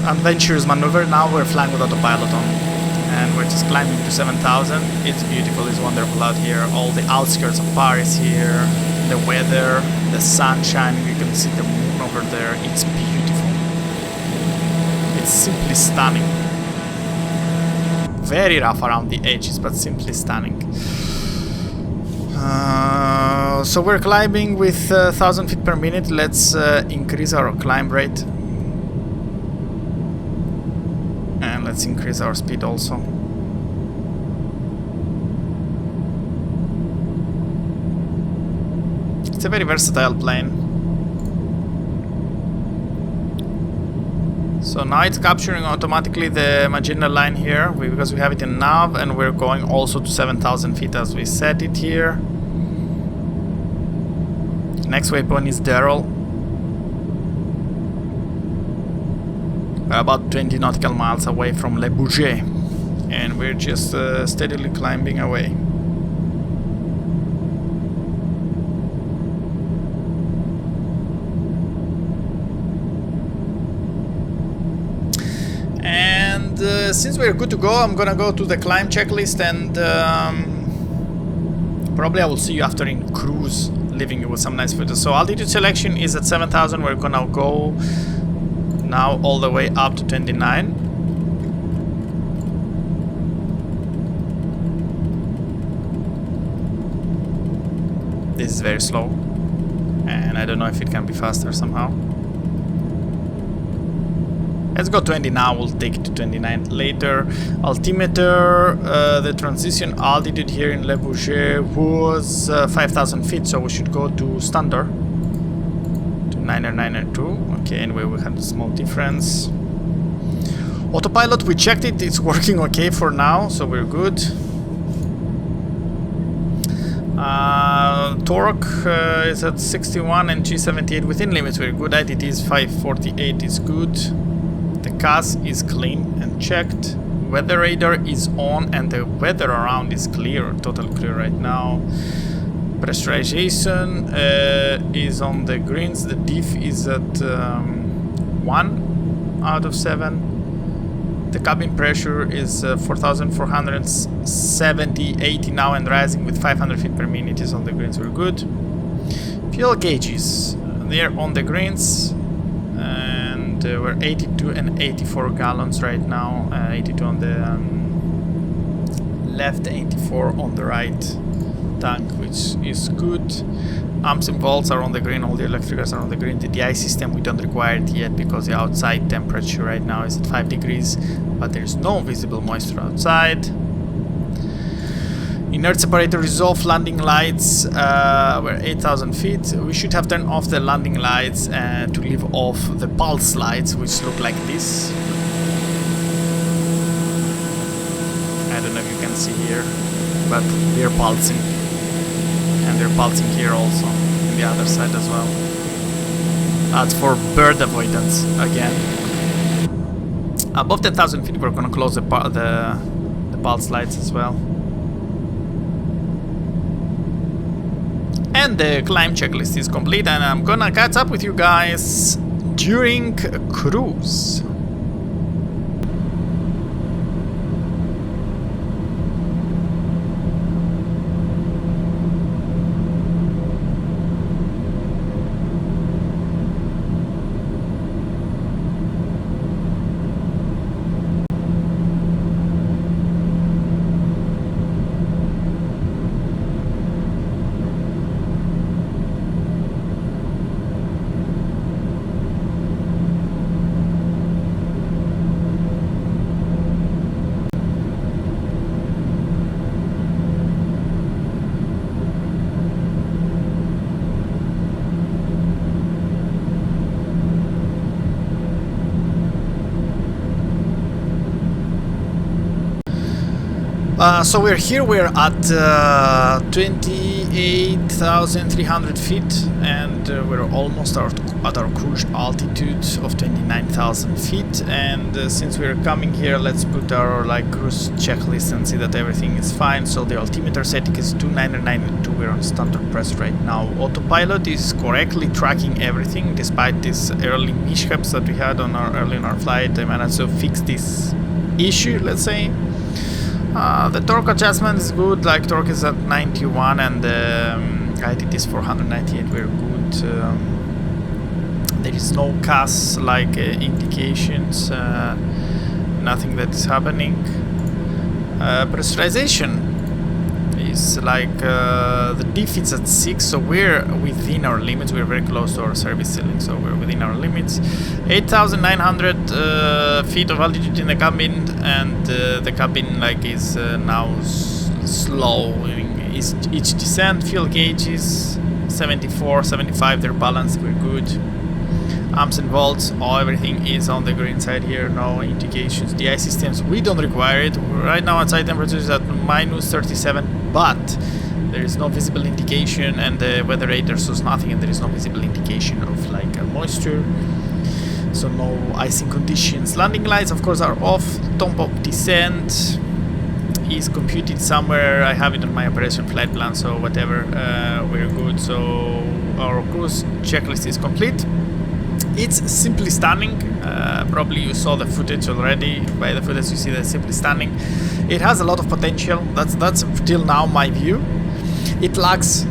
adventurous maneuver. Now we're flying with autopilot on, and we're just climbing to 7,000. It's beautiful. It's wonderful out here. All the outskirts of Paris here. The weather, the sunshine. You can see the moon over there. It's beautiful. It's simply stunning. Very rough around the edges, but simply stunning. So we're climbing with 1,000 feet per minute. Let's increase our climb rate. And let's increase our speed also. It's a very versatile plane. So now it's capturing automatically the magenta line here because we have it in nav, and we're going also to 7,000 feet as we set it here. Next waypoint is Daher. We're about 20 nautical miles away from Le Bourget, and we're just steadily climbing away. Since we're good to go, I'm gonna go to the climb checklist, and probably I will see you after in cruise, leaving you with some nice photos. So altitude selection is at 7,000. We're gonna go now all the way up to 29. This is very slow, and I don't know if it can be faster somehow. Let's go 20 now, we'll take it to 29 later. Altimeter, the transition altitude here in Le Bourget was 5,000 feet, so we should go to standard. To 902. Okay, anyway, we had a small difference. Autopilot, we checked it, it's working okay for now, so we're good. Torque is at 61 and G78 within limits, we're good. ITT is 548 is good. The CAS is clean and checked. Weather radar is on, and the weather around is clear, total clear right now. Pressurization is on the greens. The diff is at 1 out of 7. The cabin pressure is 4,470, 80 now and rising with 500 feet per minute is on the greens. We're good. Fuel gauges, they're on the greens. And we're 82 and 84 gallons right now. 82 on the left, 84 on the right tank, which is good. Amps and volts are on the green, all the electricals are on the green. The DI system we don't require it yet because the outside temperature right now is at 5 degrees, but there's no visible moisture outside. Inert separator is off. Landing lights, we're 8,000 feet. We should have turned off the landing lights to leave off the pulse lights, which look like this. I don't know if you can see here, but they're pulsing. And they're pulsing here also, on the other side as well. That's for bird avoidance, again. Above 10,000 feet, we're gonna close the pulse lights as well. And the climb checklist is complete, and I'm gonna catch up with you guys during cruise. So we're here, we're at 28,300 feet, and we're almost at our cruise altitude of 29,000 feet. And since we're coming here, let's put our cruise checklist and see that everything is fine. So the altimeter setting is 2992, we're on standard press right now. Autopilot is correctly tracking everything despite these early mishaps that we had on early in our flight. I managed to fix this issue, let's say. The torque adjustment is good, torque is at 91 and ITT is 498, we're good. There is no CAS indications, nothing that is happening. Pressurization is the diff is at 6, so we're within our limits, we're very close to our service ceiling, so we're within our limits. 8,900 feet of altitude in the cabin, and the cabin is now slowing each descent. Fuel gauge is 74, 75, they're balanced, we're good. Amps and volts, everything is on the green side here, no indications. DI systems, we don't require it. Right now outside temperature is at minus 37, but there is no visible indication, and the weather radar shows nothing, and there is no visible indication of moisture, so no icing conditions. Landing lights of course are off. Top of descent is computed somewhere, I have it on my operation flight plan, so whatever, we're good. So our cruise checklist is complete. It's simply stunning. Probably you saw the footage already. By the footage you see that it's simply stunning. It has a lot of potential. That's till now my view. It lags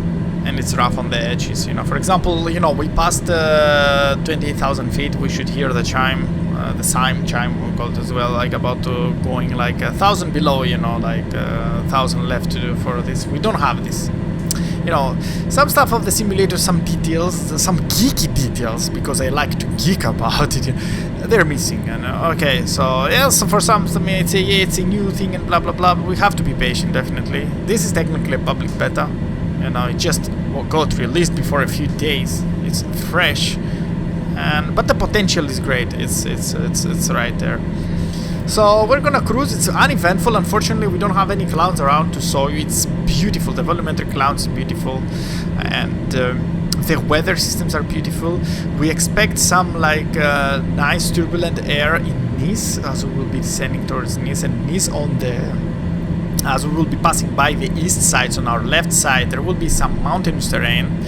and it's rough on the edges. For example, we passed 28,000 feet. We should hear the chime, the chime we call it as well, about to going 1,000 below. 1,000 left to do for this. We don't have this. Some stuff of the simulator, some details, some geeky details, because I like to geek about it, they're missing. And okay, so yes, for some may say, yeah, it's a new thing and blah blah blah, but we have to be patient, definitely. This is technically a public beta, it just got released before a few days. It's fresh, but the potential is great. It's right there. So we're gonna cruise. It's uneventful. Unfortunately, we don't have any clouds around to show you. It's beautiful. The volumetric clouds is beautiful, and the weather systems are beautiful. We expect some nice turbulent air in Nice as we will be descending towards Nice, and Nice as we will be passing by the east sides. On our left side there will be some mountainous terrain.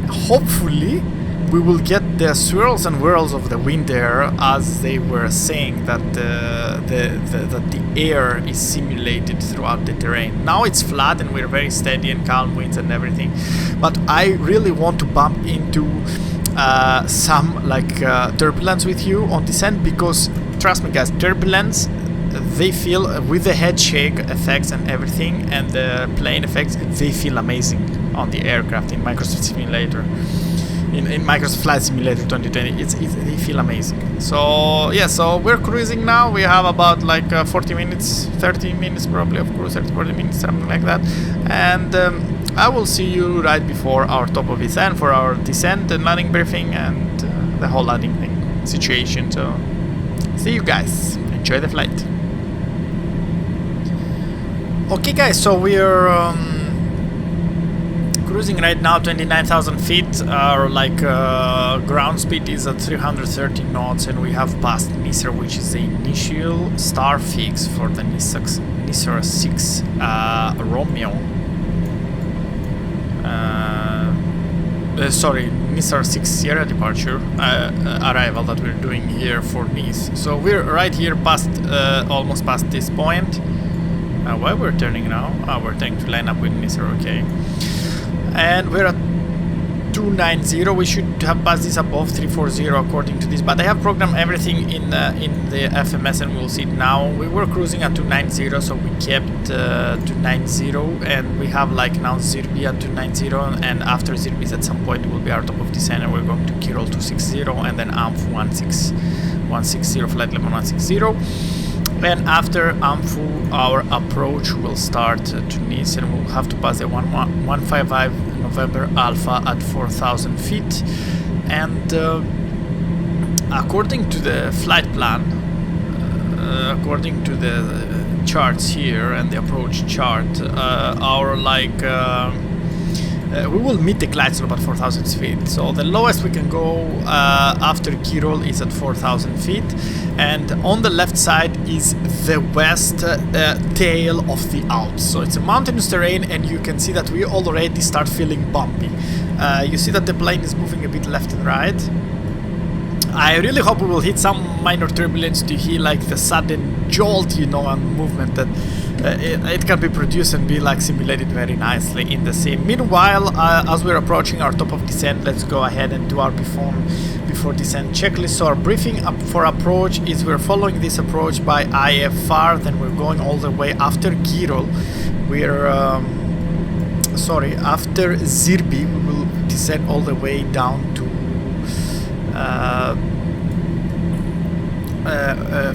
Hopefully we will get the swirls and whirls of the wind there, as they were saying that the air is simulated throughout the terrain. Now it's flat and we're very steady and calm winds and everything, but I really want to bump into some turbulence with you on descent, because trust me guys, turbulence, they feel with the head shake effects and everything and the plane effects, they feel amazing on the aircraft in Microsoft Simulator. In Microsoft Flight Simulator 2020, they feel amazing. So yeah, so we're cruising now. We have about 40 minutes, 30 minutes probably of cruise, 40 minutes, something like that. And I will see you right before our top of descent for our descent and landing briefing and the whole landing situation. So see you guys. Enjoy the flight. Okay guys, so we're cruising right now 29,000 feet. Our ground speed is at 330 knots, and we have passed Nisr, which is the initial star fix for the Nisr 6 Romeo. Sorry, Nisr 6 Sierra departure arrival that we're doing here for Nice. So we're right here past, almost past this point. Why we're turning now? We're turning to line up with Nisr, okay. And we're at 290. We should have passed this above 340 according to this, but I have programmed everything in the FMS and we'll see it now. We were cruising at 290, so we kept 290, and we have now Zirbi at 290, and after Zirbi at some point it will be our top of descent, and we're going to Kirol 260 and then AMF 160, flight level 160. And after Amphu, our approach will start to Nice, and we'll have to pass the 155 November Alpha at 4,000 feet. And according to the flight plan, according to the charts here and the approach chart, our like we will meet the glide slope at 4,000 feet. So the lowest we can go after Kirol is at 4,000 feet, and on the left side is the west tail of the Alps. So it's a mountainous terrain, and you can see that we already start feeling bumpy. You see that the plane is moving a bit left and right. I really hope we will hit some minor turbulence to hear like the sudden jolt, you know, and movement that it can be produced and be like simulated very nicely in the sim. Meanwhile, as we're approaching our top of descent, let's go ahead and do our before descent checklist. So our briefing up for approach is we're following this approach by IFR, then we're going all the way after Kirol. We're after Zirbi, we will descend all the way down to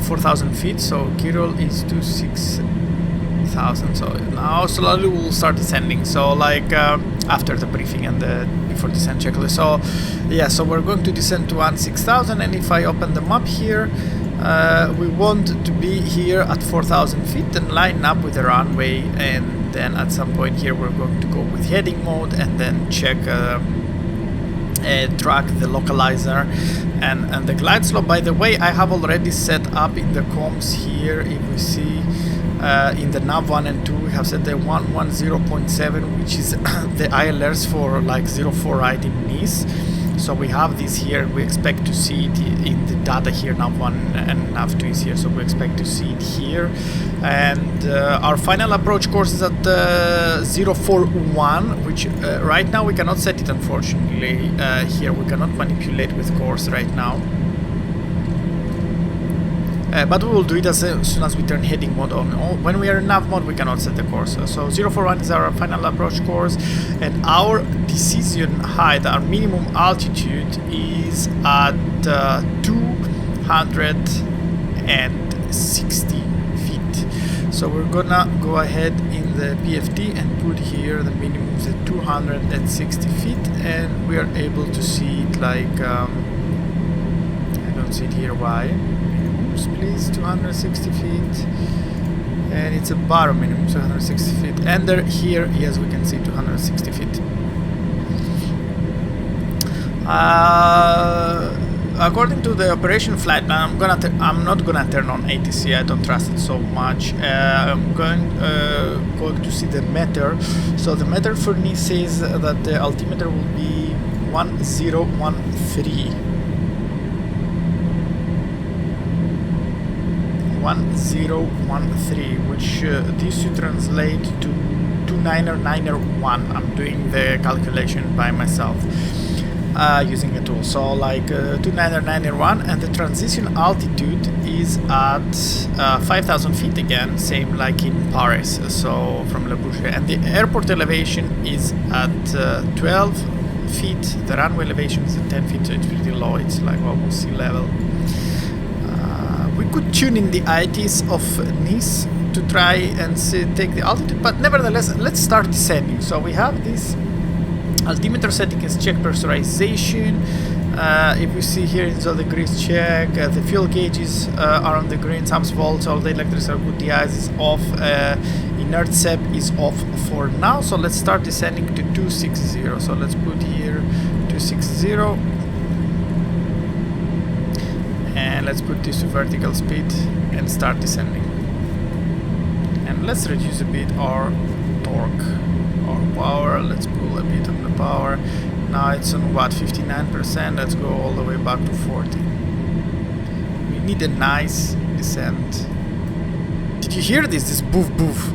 4,000 feet. So Kirol is to 6,000. So now slowly we'll start descending. So like after the briefing and the before descent checklist. So yeah, so we're going to descend to 6,000, and if I open the map here, we want to be here at 4,000 feet and line up with the runway, and then at some point here we're going to go with heading mode and then check track the localizer and the glide slope. By the way, I have already set up in the comms here, if we see in the nav 1 and 2, we have set the 110.7, which is the ILRs for like 04 right in Nice. So we have this here, we expect to see it in the data here, nav 1 and nav 2 is here, so we expect to see it here. And our final approach course is at 041, which right now we cannot set it, unfortunately. Here we cannot manipulate with course right now. But we will do it as soon as we turn heading mode on. When we are in nav mode, we cannot set the course. So 041 is our final approach course, and our decision height, our minimum altitude, is at 260 feet. So we're gonna go ahead in the PFD and put here the minimum is at 260 feet, and we are able to see it like I don't see it here. Why? Please, 260 feet, and it's a bar minimum, 260 feet, and there here, yes, we can see 260 feet. According to the operation flight plan, I'm not gonna turn on ATC. I don't trust it so much. I'm going to see the meter. So the meter for Nice says that the altimeter will be 1013. 1013, which this should translate to 29901. I'm doing the calculation by myself using a tool. So like 29901, and the transition altitude is at 5,000 feet again, same like in Paris. So from Le Bourget, and the airport elevation is at 12 feet. The runway elevation is at 10 feet, so it's pretty low. It's like almost sea level. We could tune in the ITs of Nice to try and take the altitude, but nevertheless, let's start descending. So we have this altimeter setting as check pressurization. If we see here, it's all the grease check. The fuel gauges are on the green, some volts, all the electrics are good, the ice is off, inert SEP is off for now. So let's start descending to 260. So let's put here 260. And let's put this to vertical speed and start descending. And let's reduce a bit our torque or power. Let's pull a bit on the power. Now it's on what, 59%. Let's go all the way back to 40. We need a nice descent. Did you hear this? This boof boof.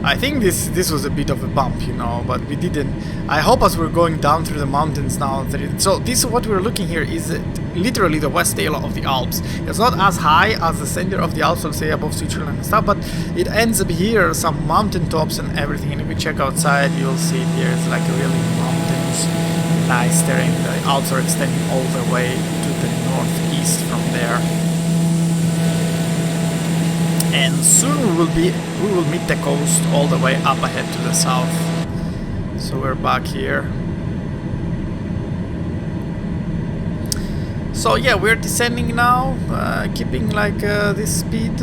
I think this was a bit of a bump, you know, but we didn't. I hope as we're going down through the mountains now. So this, what we're looking here is literally the west tail of the Alps. It's not as high as the center of the Alps, I'll say above Switzerland and stuff, but it ends up here, some mountain tops and everything. And if we check outside, you'll see it here. It's like a really mountainous, nice terrain. The Alps are extending all the way to the northeast from there. And soon we will meet the coast all the way up ahead to the south. So we're back here. So yeah, we're descending now, keeping like this speed.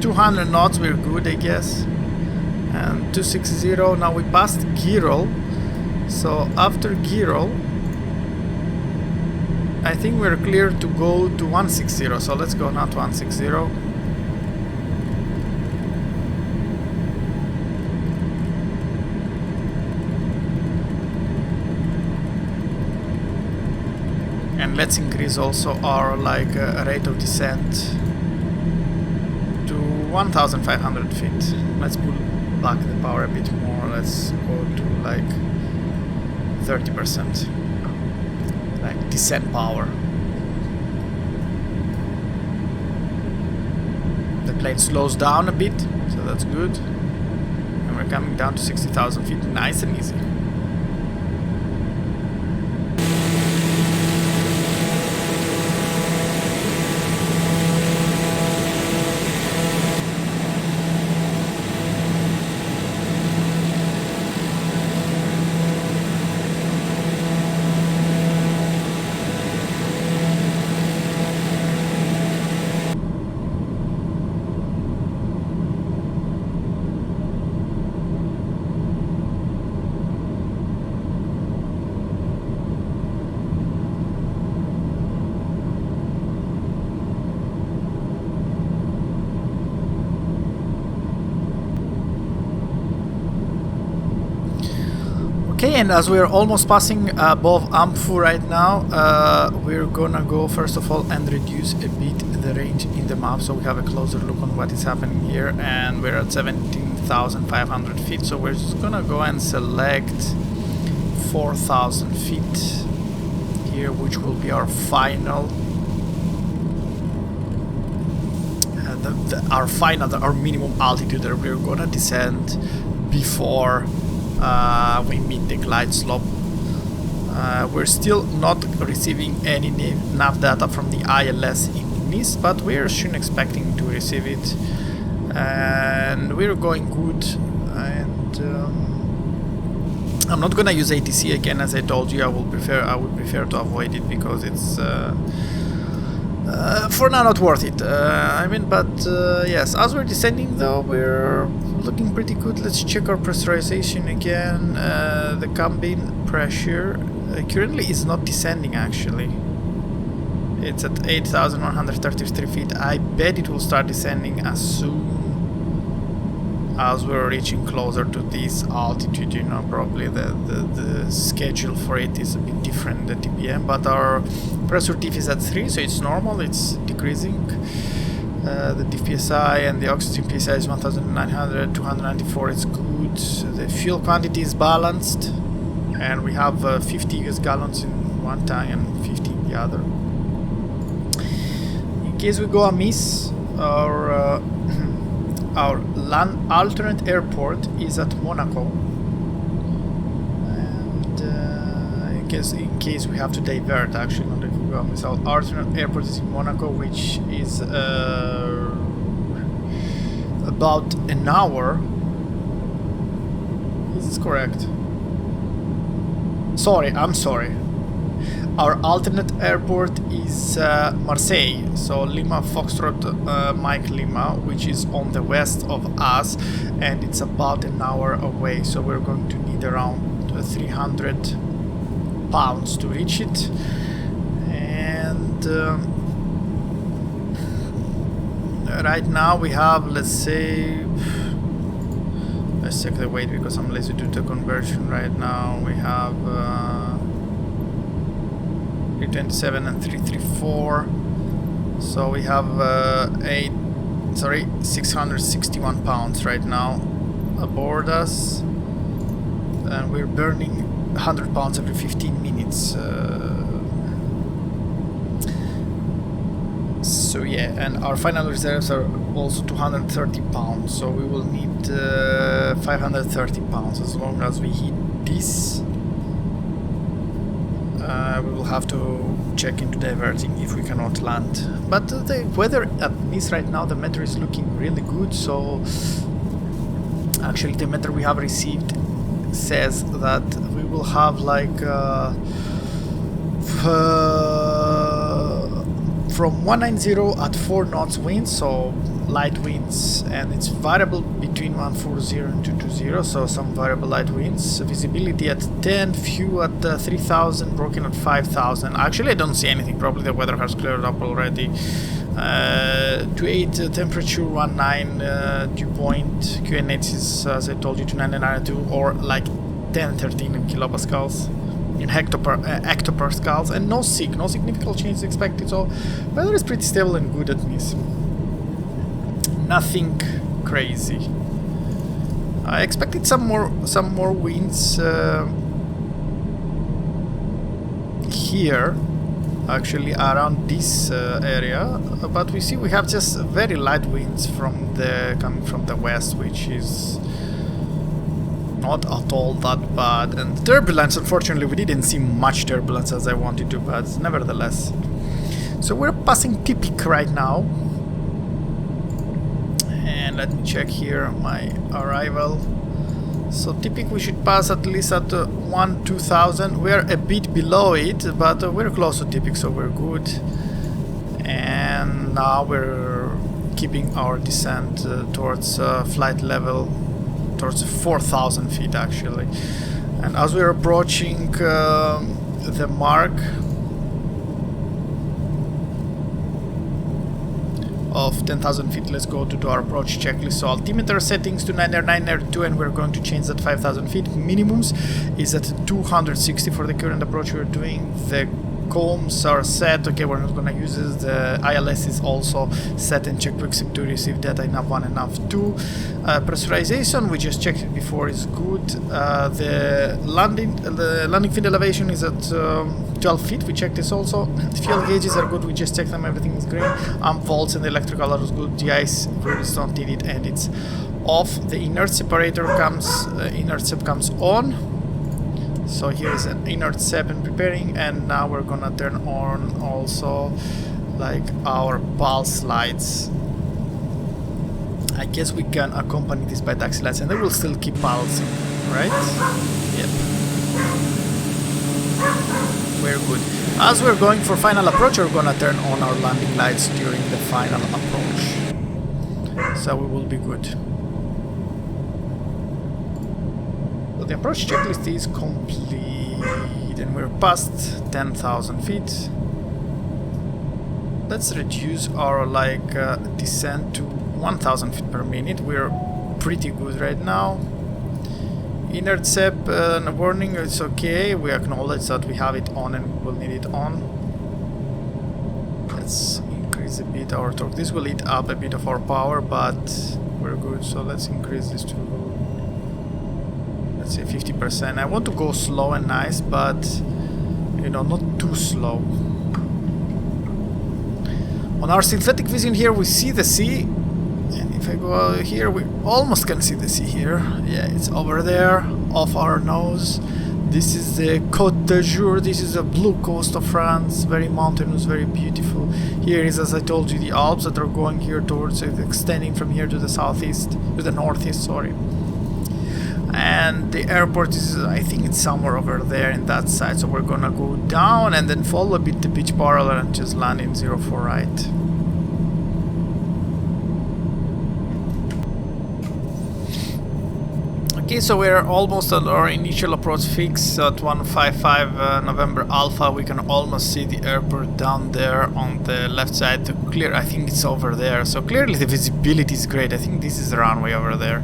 200 knots, we're good, I guess. And 260, now we passed Girol. So after Girol, I think we're clear to go to 160. So let's go now to 160. And let's increase also our rate of descent to 1,500 feet. Let's pull back the power a bit more. Let's go to like 30%, like descent power. The plane slows down a bit, so that's good. And we're coming down to 60,000 feet, nice and easy. Okay, and as we're almost passing above Amphu right now, we're gonna go first of all and reduce a bit the range in the map, so we have a closer look on what is happening here. And we're at 17,500 feet, so we're just gonna go and select 4,000 feet here, which will be our final our minimum altitude that we're gonna descend before we meet the glide slope. We're still not receiving any nav data from the ILS in Nice, but we're soon expecting to receive it, and we're going good. And I'm not gonna use ATC again, as I told you. I would prefer to avoid it because it's for now not worth it. Yes, as we're descending though, we're looking pretty good. Let's check our pressurization again. The cabin pressure currently is not descending actually. It's at 8,133 feet. I bet it will start descending as soon as we're reaching closer to this altitude. You know, probably the schedule for it is a bit different, the TBM, but our pressure diff is at 3, so it's normal, it's decreasing. The diff PSI and the oxygen PSI is 1,900, 294, it's good. The fuel quantity is balanced, and we have 50 US gallons in one tank and 50 in the other. In case we go amiss, our land alternate airport is at Monaco, and in case we have to divert, actually not if we go amiss, our alternate airport is in Monaco, which is about an hour. Is this correct? I'm sorry. Our alternate airport is Marseille, so Lima Foxtrot Mike Lima, which is on the west of us, and it's about an hour away, so we're going to need around 300 pounds to reach it. And right now we have, let's check the weight because I'm lazy to do the conversion right now. We have 327 and 334, so we have 661 pounds right now aboard us, and we're burning 100 pounds every 15 minutes. So yeah, and our final reserves are also 230 pounds, so we will need 530 pounds. As long as we hit this, we will have to check into diverting if we cannot land. But the weather at Nice right now, the meteor is looking really good, so actually the meteor we have received says that we will have like from 190 at 4 knots wind, so light winds, and it's variable between 140 and 220, so some variable light winds. Visibility at 10, few at 3000, broken at 5000. Actually I don't see anything, probably the weather has cleared up already. 28 temperature, 19 dew point, QNH is, as I told you, 299.2 or like 10-13 in kilopascals. In hectopascals, and no significant change expected, so weather is pretty stable and good at this. Nothing crazy. I expected some more winds here, actually around this area, but we see we have just very light winds coming from the west, which is not at all that bad. And turbulence, unfortunately we didn't see much turbulence as I wanted to, but nevertheless. So we're passing Tipik right now, and let me check here my arrival. So Tipik we should pass at least at 1-2000. We're a bit below it, but we're close to Tipik, so we're good. And now we're keeping our descent towards flight level, towards 4,000 feet actually. And as we're approaching the mark of 10,000 feet, let's go to do our approach checklist. So altimeter settings to 9R2, and we're going to change that 5,000 feet. Minimums is at 260 for the current approach we're doing. The combs are set. Okay, we're not gonna use this. The ILS is also set and checked to accept to receive data enough 1 enough 2. Pressurization, we just checked it before, is good. The landing field elevation is at 12 feet. We checked this also. Fuel gauges are good. We just checked them. Everything is green. Amp volts and the electrical are good. The ice is not needed and it's off. The inert separator comes. Inert sep comes on. So here is an inert sep and preparing, and now we're gonna turn on also like our pulse lights. I guess we can accompany this by taxi lights, and they will still keep pulsing, right? Yep. We're good. As we're going for final approach, we're gonna turn on our landing lights during the final approach, so we will be good. The approach checklist is complete, and we're past 10,000 feet. Let's reduce our descent to 1,000 feet per minute. We're pretty good right now. Inert sep warning, it's okay. We acknowledge that we have it on and we'll need it on. Let's increase a bit our torque. This will eat up a bit of our power, but we're good. So let's increase this to, let's say, 50%. I want to go slow and nice, but you know, not too slow. On our synthetic vision here, we see the sea, and if I go here, we almost can see the sea here. Yeah, it's over there, off our nose. This is the Côte d'Azur. This is the blue coast of France, very mountainous, very beautiful. Here is, as I told you, the Alps that are going here towards, extending from here to the southeast, to the northeast, sorry. And the airport is, I think it's somewhere over there in that side, so we're gonna go down and then follow a bit the beach parallel and just land in 04 right. Okay, so we're almost at our initial approach fix at 155 November Alpha. We can almost see the airport down there on the left side. To clear, I think it's over there, so clearly the visibility is great. I think this is the runway over there.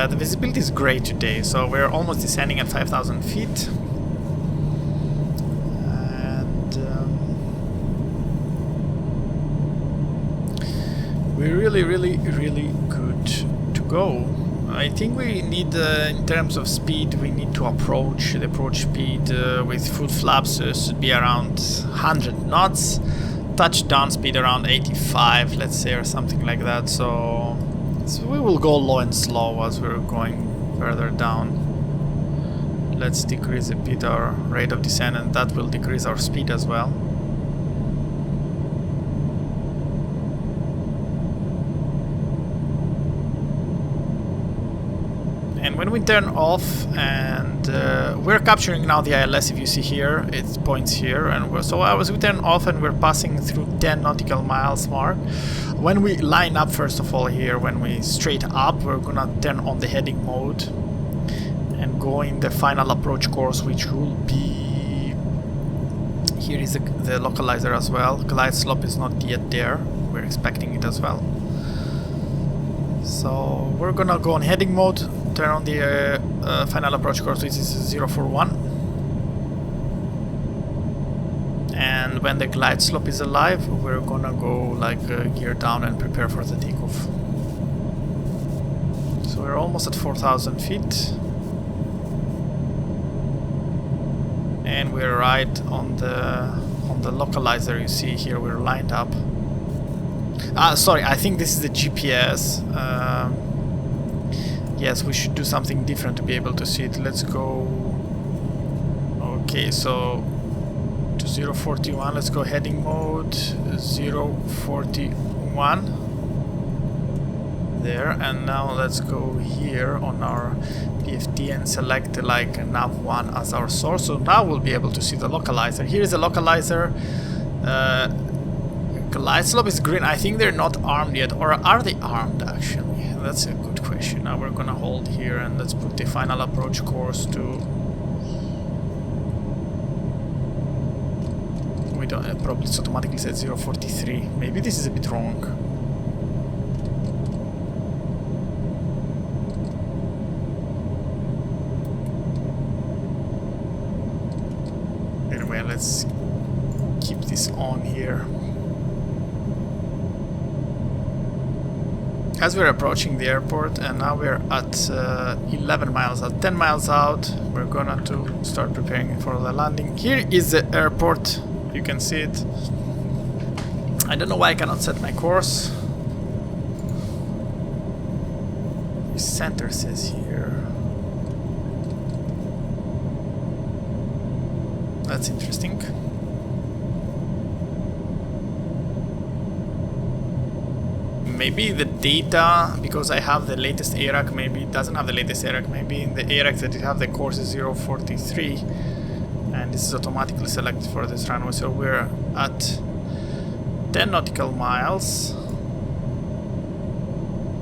The visibility is great today, so we're almost descending at 5,000 feet. And we're really good to go. I think we need, in terms of speed, we need to approach. The approach speed with full flaps should be around 100 knots. Touchdown speed around 85, let's say, or something like that. So we will go low and slow as we're going further down. Let's decrease a bit our rate of descent, and that will decrease our speed as well. And when we turn off, and we're capturing now the ILS, if you see here, it points here, and as we turn off and we're passing through 10 nautical miles mark, when we line up, first of all here, when we straight up, we're gonna turn on the heading mode and go in the final approach course, which will be, here is the localizer as well. Glide slope is not yet there, we're expecting it as well. So we're gonna go on heading mode, turn on the final approach course, which is 041. And when the glide slope is alive, we're gonna go like gear down and prepare for the takeoff. So we're almost at 4,000 feet. And we're right on the localizer. You see here we're lined up. Sorry, I think this is the GPS. Yes, we should do something different to be able to see it. Let's go. Okay, so to 041. Let's go heading mode 041. There, and now let's go here on our PFT and select like nav1 as our source. So now we'll be able to see the localizer. Here is the localizer. Glide slope is green. I think they're not armed yet, or are they armed actually? That's a good question. Now we're gonna hold here and let's put the final approach course to. We don't probably it's automatically set 043. Maybe this is a bit wrong. Anyway, let's keep this on here. As we're approaching the airport, and now we're at 11 miles out, 10 miles out, we're gonna to start preparing for the landing. Here is the airport, you can see it. I don't know why I cannot set my course. The center says here. That's interesting. Maybe the data, because I have the latest ARAC, maybe it doesn't have the latest ARAC. Maybe in the ARAC that you have the course is 043, and this is automatically selected for this runway. So we're at 10 nautical miles.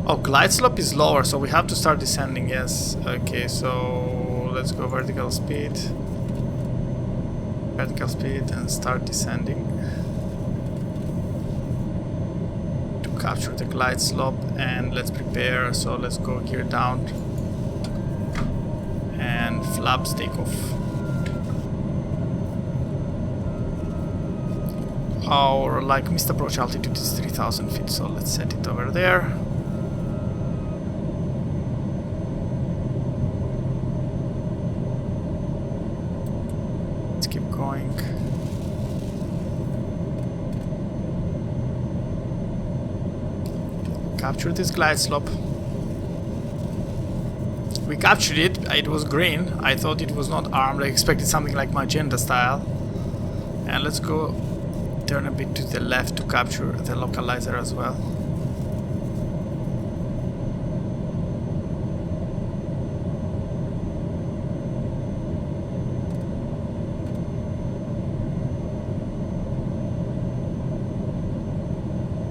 Oh, glide slope is lower, so we have to start descending. Yes. Okay, so let's go vertical speed, and start descending. Capture the glide slope, and let's prepare. So let's go gear down and flaps takeoff. Our missed approach altitude is 3,000 feet, so let's set it over there. Let's keep going. Capture this glide slope. We captured it. It was green. I thought it was not armed. I expected something like magenta style. And let's go turn a bit to the left to capture the localizer as well.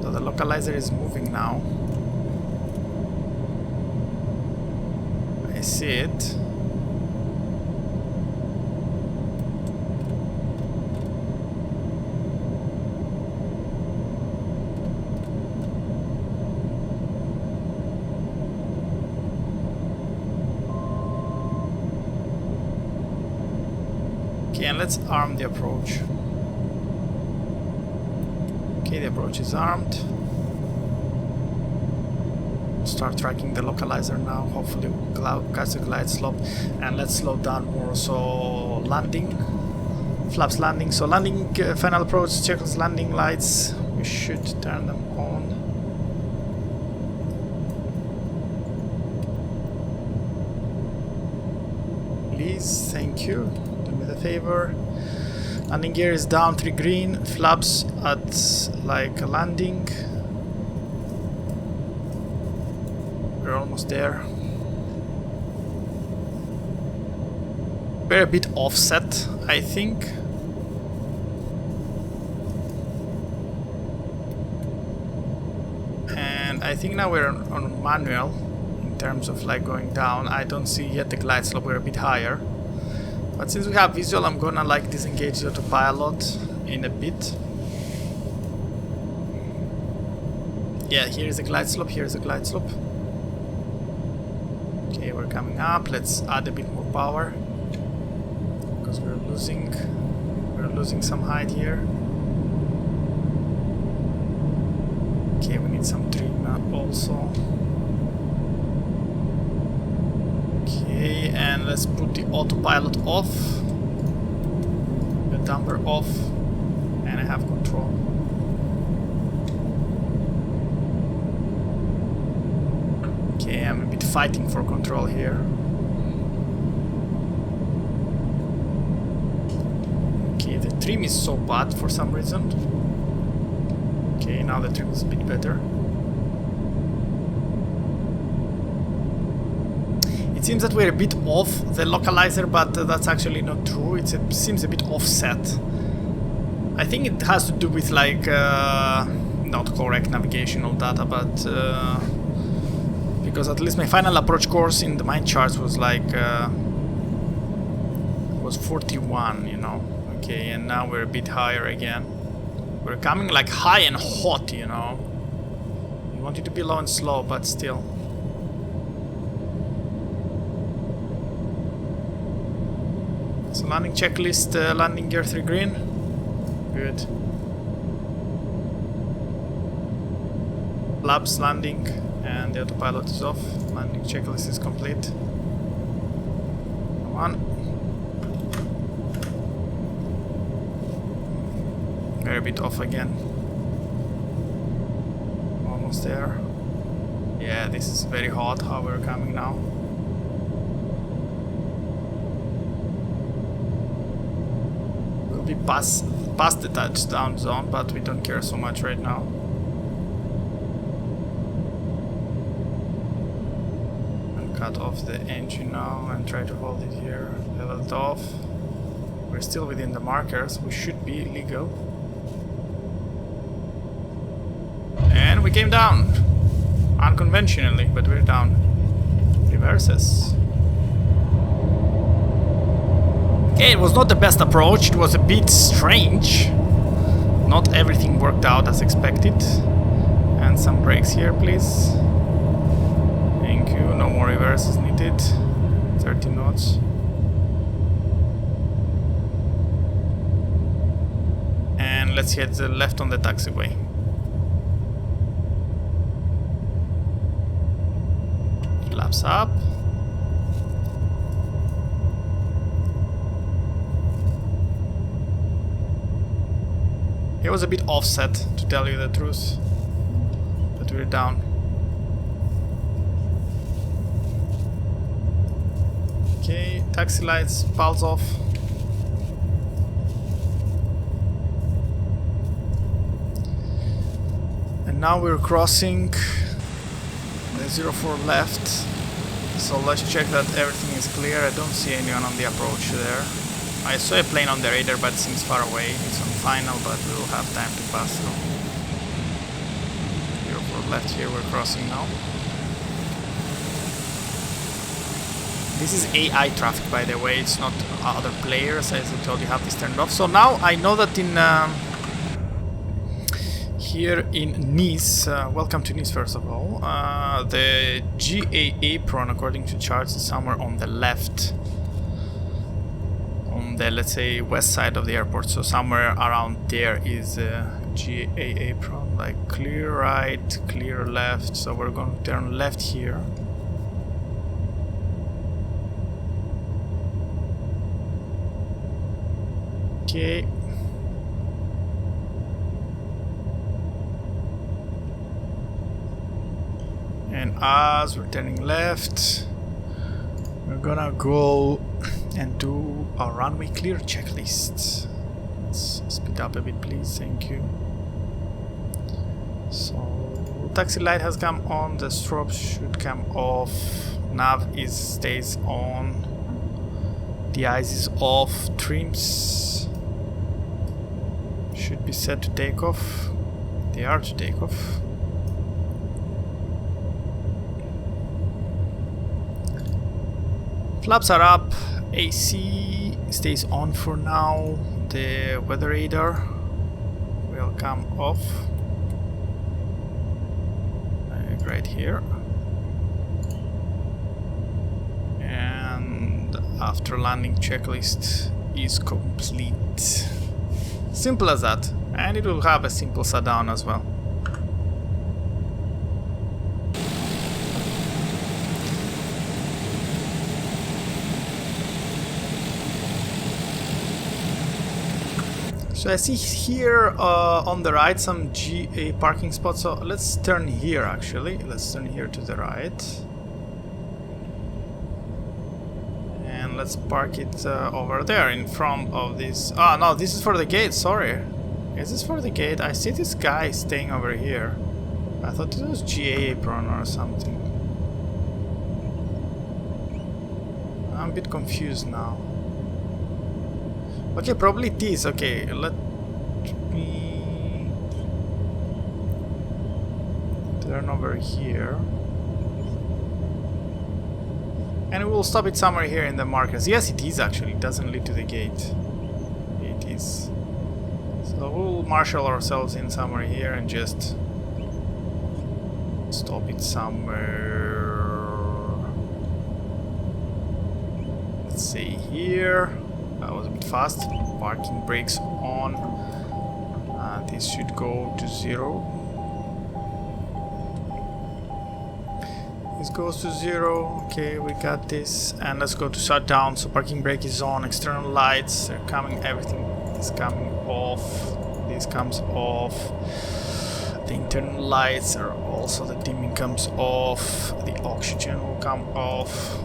So the localizer is moving now. I see it. Okay, and let's arm the approach. Okay, the approach is armed. Start tracking the localizer now. Hopefully we'll catch the glide slope, and let's slow down more. So landing, flaps landing. So landing, final approach, checkers landing lights. We should turn them on. Please, thank you. Do me the favor. Landing gear is down 3 green. Flaps at like a landing. We're almost there. We're a bit offset, I think. And I think now we're on manual in terms of like going down. I don't see yet the glide slope, we're a bit higher. But since we have visual, I'm gonna like disengage the autopilot in a bit. Yeah, here's the glide slope, here's the glide slope. Okay, we're coming up. Let's add a bit more power because we're losing some height here. Okay, we need some trim also. Okay, and let's put the autopilot off, the damper off, and I have control. Okay, I'm a bit fighting for control here. Okay, the trim is so bad for some reason. Okay, now the trim is a bit better. It seems that we're a bit off the localizer, but that's actually not true. It seems a bit offset. I think it has to do with like not correct navigational data, but because at least my final approach course in the mind charts was like was 41, you know. Okay, and now we're a bit higher again. We're coming like high and hot, you know. You want it to be low and slow, but still. So landing checklist, landing gear 3 green. Good. Flaps landing and the autopilot is off. Landing checklist is complete. Come on. We're a bit off again. Almost there. Yeah, this is very hot how we're coming now. We'll be past the touchdown zone, but we don't care so much right now. I'll cut off the engine now and try to hold it here. Level it off. We're still within the markers. We should be legal. And we came down. Unconventionally, but we're down. Reverses. Okay, it was not the best approach. It was a bit strange. Not everything worked out as expected. And some brakes here, please. Thank you. No more reverses needed. 30 knots. And let's head to the left on the taxiway. Flaps up. It was a bit offset, to tell you the truth, but we're down. Okay, taxi lights, pulse off. And now we're crossing the 04 left. So let's check that everything is clear. I don't see anyone on the approach there. I saw a plane on the radar, but it seems far away. It's on final, but we will have time to pass through. 04 left here, we're crossing now. This is AI traffic, by the way, it's not other players. As I told you, have this turned off. So now I know that in here in Nice, welcome to Nice first of all, the GA apron, according to charts, is somewhere on the left. On the, let's say, west side of the airport, so somewhere around there is a GA apron, like clear right, clear left, so we're going to turn left here. Okay. And as we're turning left, we're gonna go and do our runway clear checklist. Let's speed up a bit, please. Thank you. So, taxi light has come on. The strobe should come off. Nav stays on. The eyes is off. Trims should be set to take off. They are to take off. Flaps are up. AC stays on for now. The weather radar will come off right here. And after landing checklist is complete. Simple as that. And it will have a simple shutdown as well. So I see here on the right some GA parking spots. So let's turn here actually. Let's turn here to the right. And let's park it over there in front of this. Ah, no, this is for the gate, sorry. Is this for the gate? I see this guy staying over here. I thought it was GA apron or something. I'm a bit confused now. Okay, probably it is. Okay, let me turn over here. And we will stop it somewhere here in the markers. Yes, it is actually. It doesn't lead to the gate. It is. So we'll marshal ourselves in somewhere here and just stop it somewhere. Let's say here. That was a bit fast. Parking brakes on. This should go to 0. This goes to 0. Okay, we got this. And let's go to shutdown. So parking brake is on. External lights are coming. Everything is coming off. This comes off. The internal lights are also, the dimming comes off. The oxygen will come off.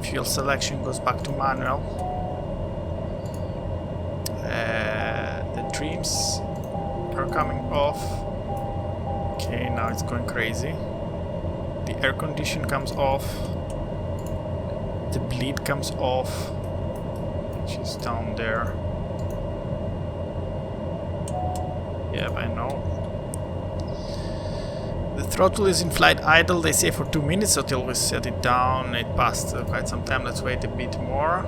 Fuel selection goes back to manual. The trims are coming off. Okay, now it's going crazy. The air condition comes off. The bleed comes off, which is down there. Yep, I know. The throttle is in flight idle, they say for 2 minutes, so till we set it down. It passed quite some time. Let's wait a bit more.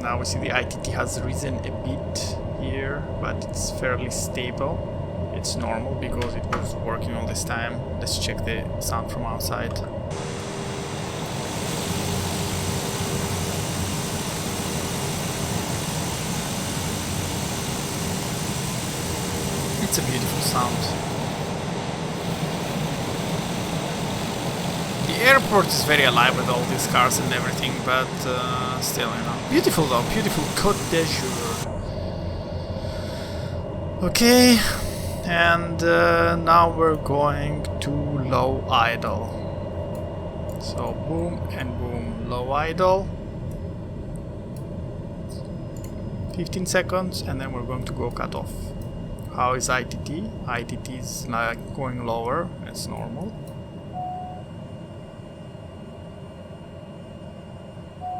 Now we see the ITT has risen a bit here, but it's fairly stable. It's normal because it was working all this time. Let's check the sound from outside. It's a beautiful sound. The airport is very alive with all these cars and everything, but still, you know. Beautiful though, beautiful Cote d'Azur. Okay, and now we're going to low idle. So boom and boom, low idle. 15 seconds, and then we're going to go cut off. How is ITT? ITT is like going lower, it's normal.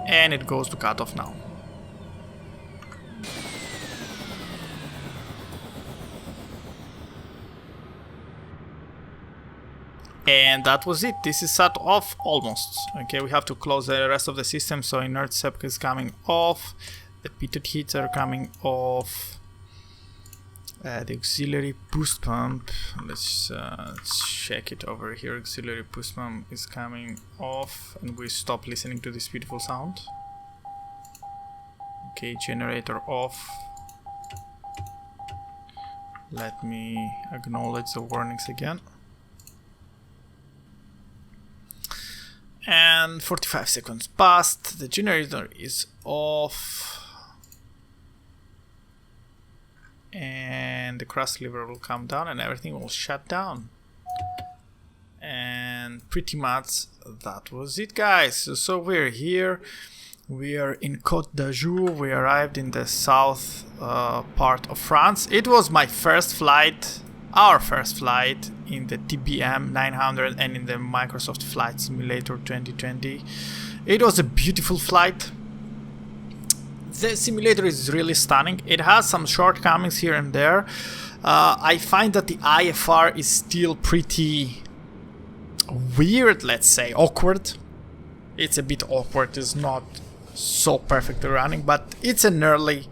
And it goes to cut off now. And that was it. This is shut off almost. Okay, we have to close the rest of the system. So inert sep is coming off. The pitot heats are coming off. The auxiliary boost pump. Let's check it over here. Auxiliary boost pump is coming off, and we stop listening to this beautiful sound. Okay, generator off. Let me acknowledge the warnings again. And 45 seconds passed. The generator is off. And the cross lever will come down and everything will shut down. And pretty much that was it, guys. So we're here. We are in Cote d'Azur. We arrived in the south part of France. It was my first flight, our first flight in the TBM 900 and in the Microsoft Flight Simulator 2020. It was a beautiful flight. the simulator is really stunning. It has some shortcomings here and there. I find that the IFR is still pretty weird, let's say, awkward. It's a bit awkward, it's not so perfectly running, but it's an early,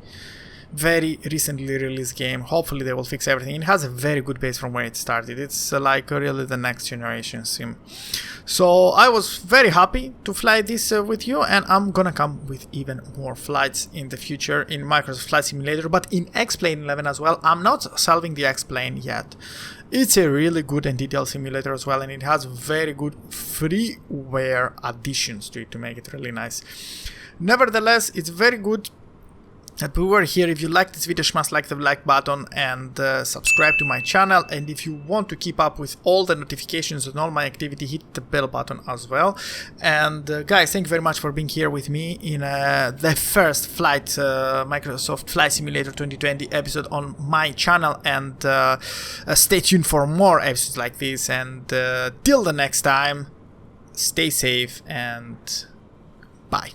very recently released game. Hopefully they will fix everything. It has a very good base from where it started. It's like really the next generation sim. So I was very happy to fly this with you, and I'm gonna come with even more flights in the future in Microsoft Flight Simulator, but in X-Plane 11 as well. I'm not solving the X-Plane yet. It's a really good and detailed simulator as well, and it has very good freeware additions to it to make it really nice. Nevertheless, it's very good that we were here. If you like this video, smash like the like button and subscribe to my channel, and if you want to keep up with all the notifications and all my activity, hit the bell button as well. And guys, thank you very much for being here with me in the first Microsoft Flight Simulator 2020 episode on my channel, and stay tuned for more episodes like this, and till the next time, stay safe and bye.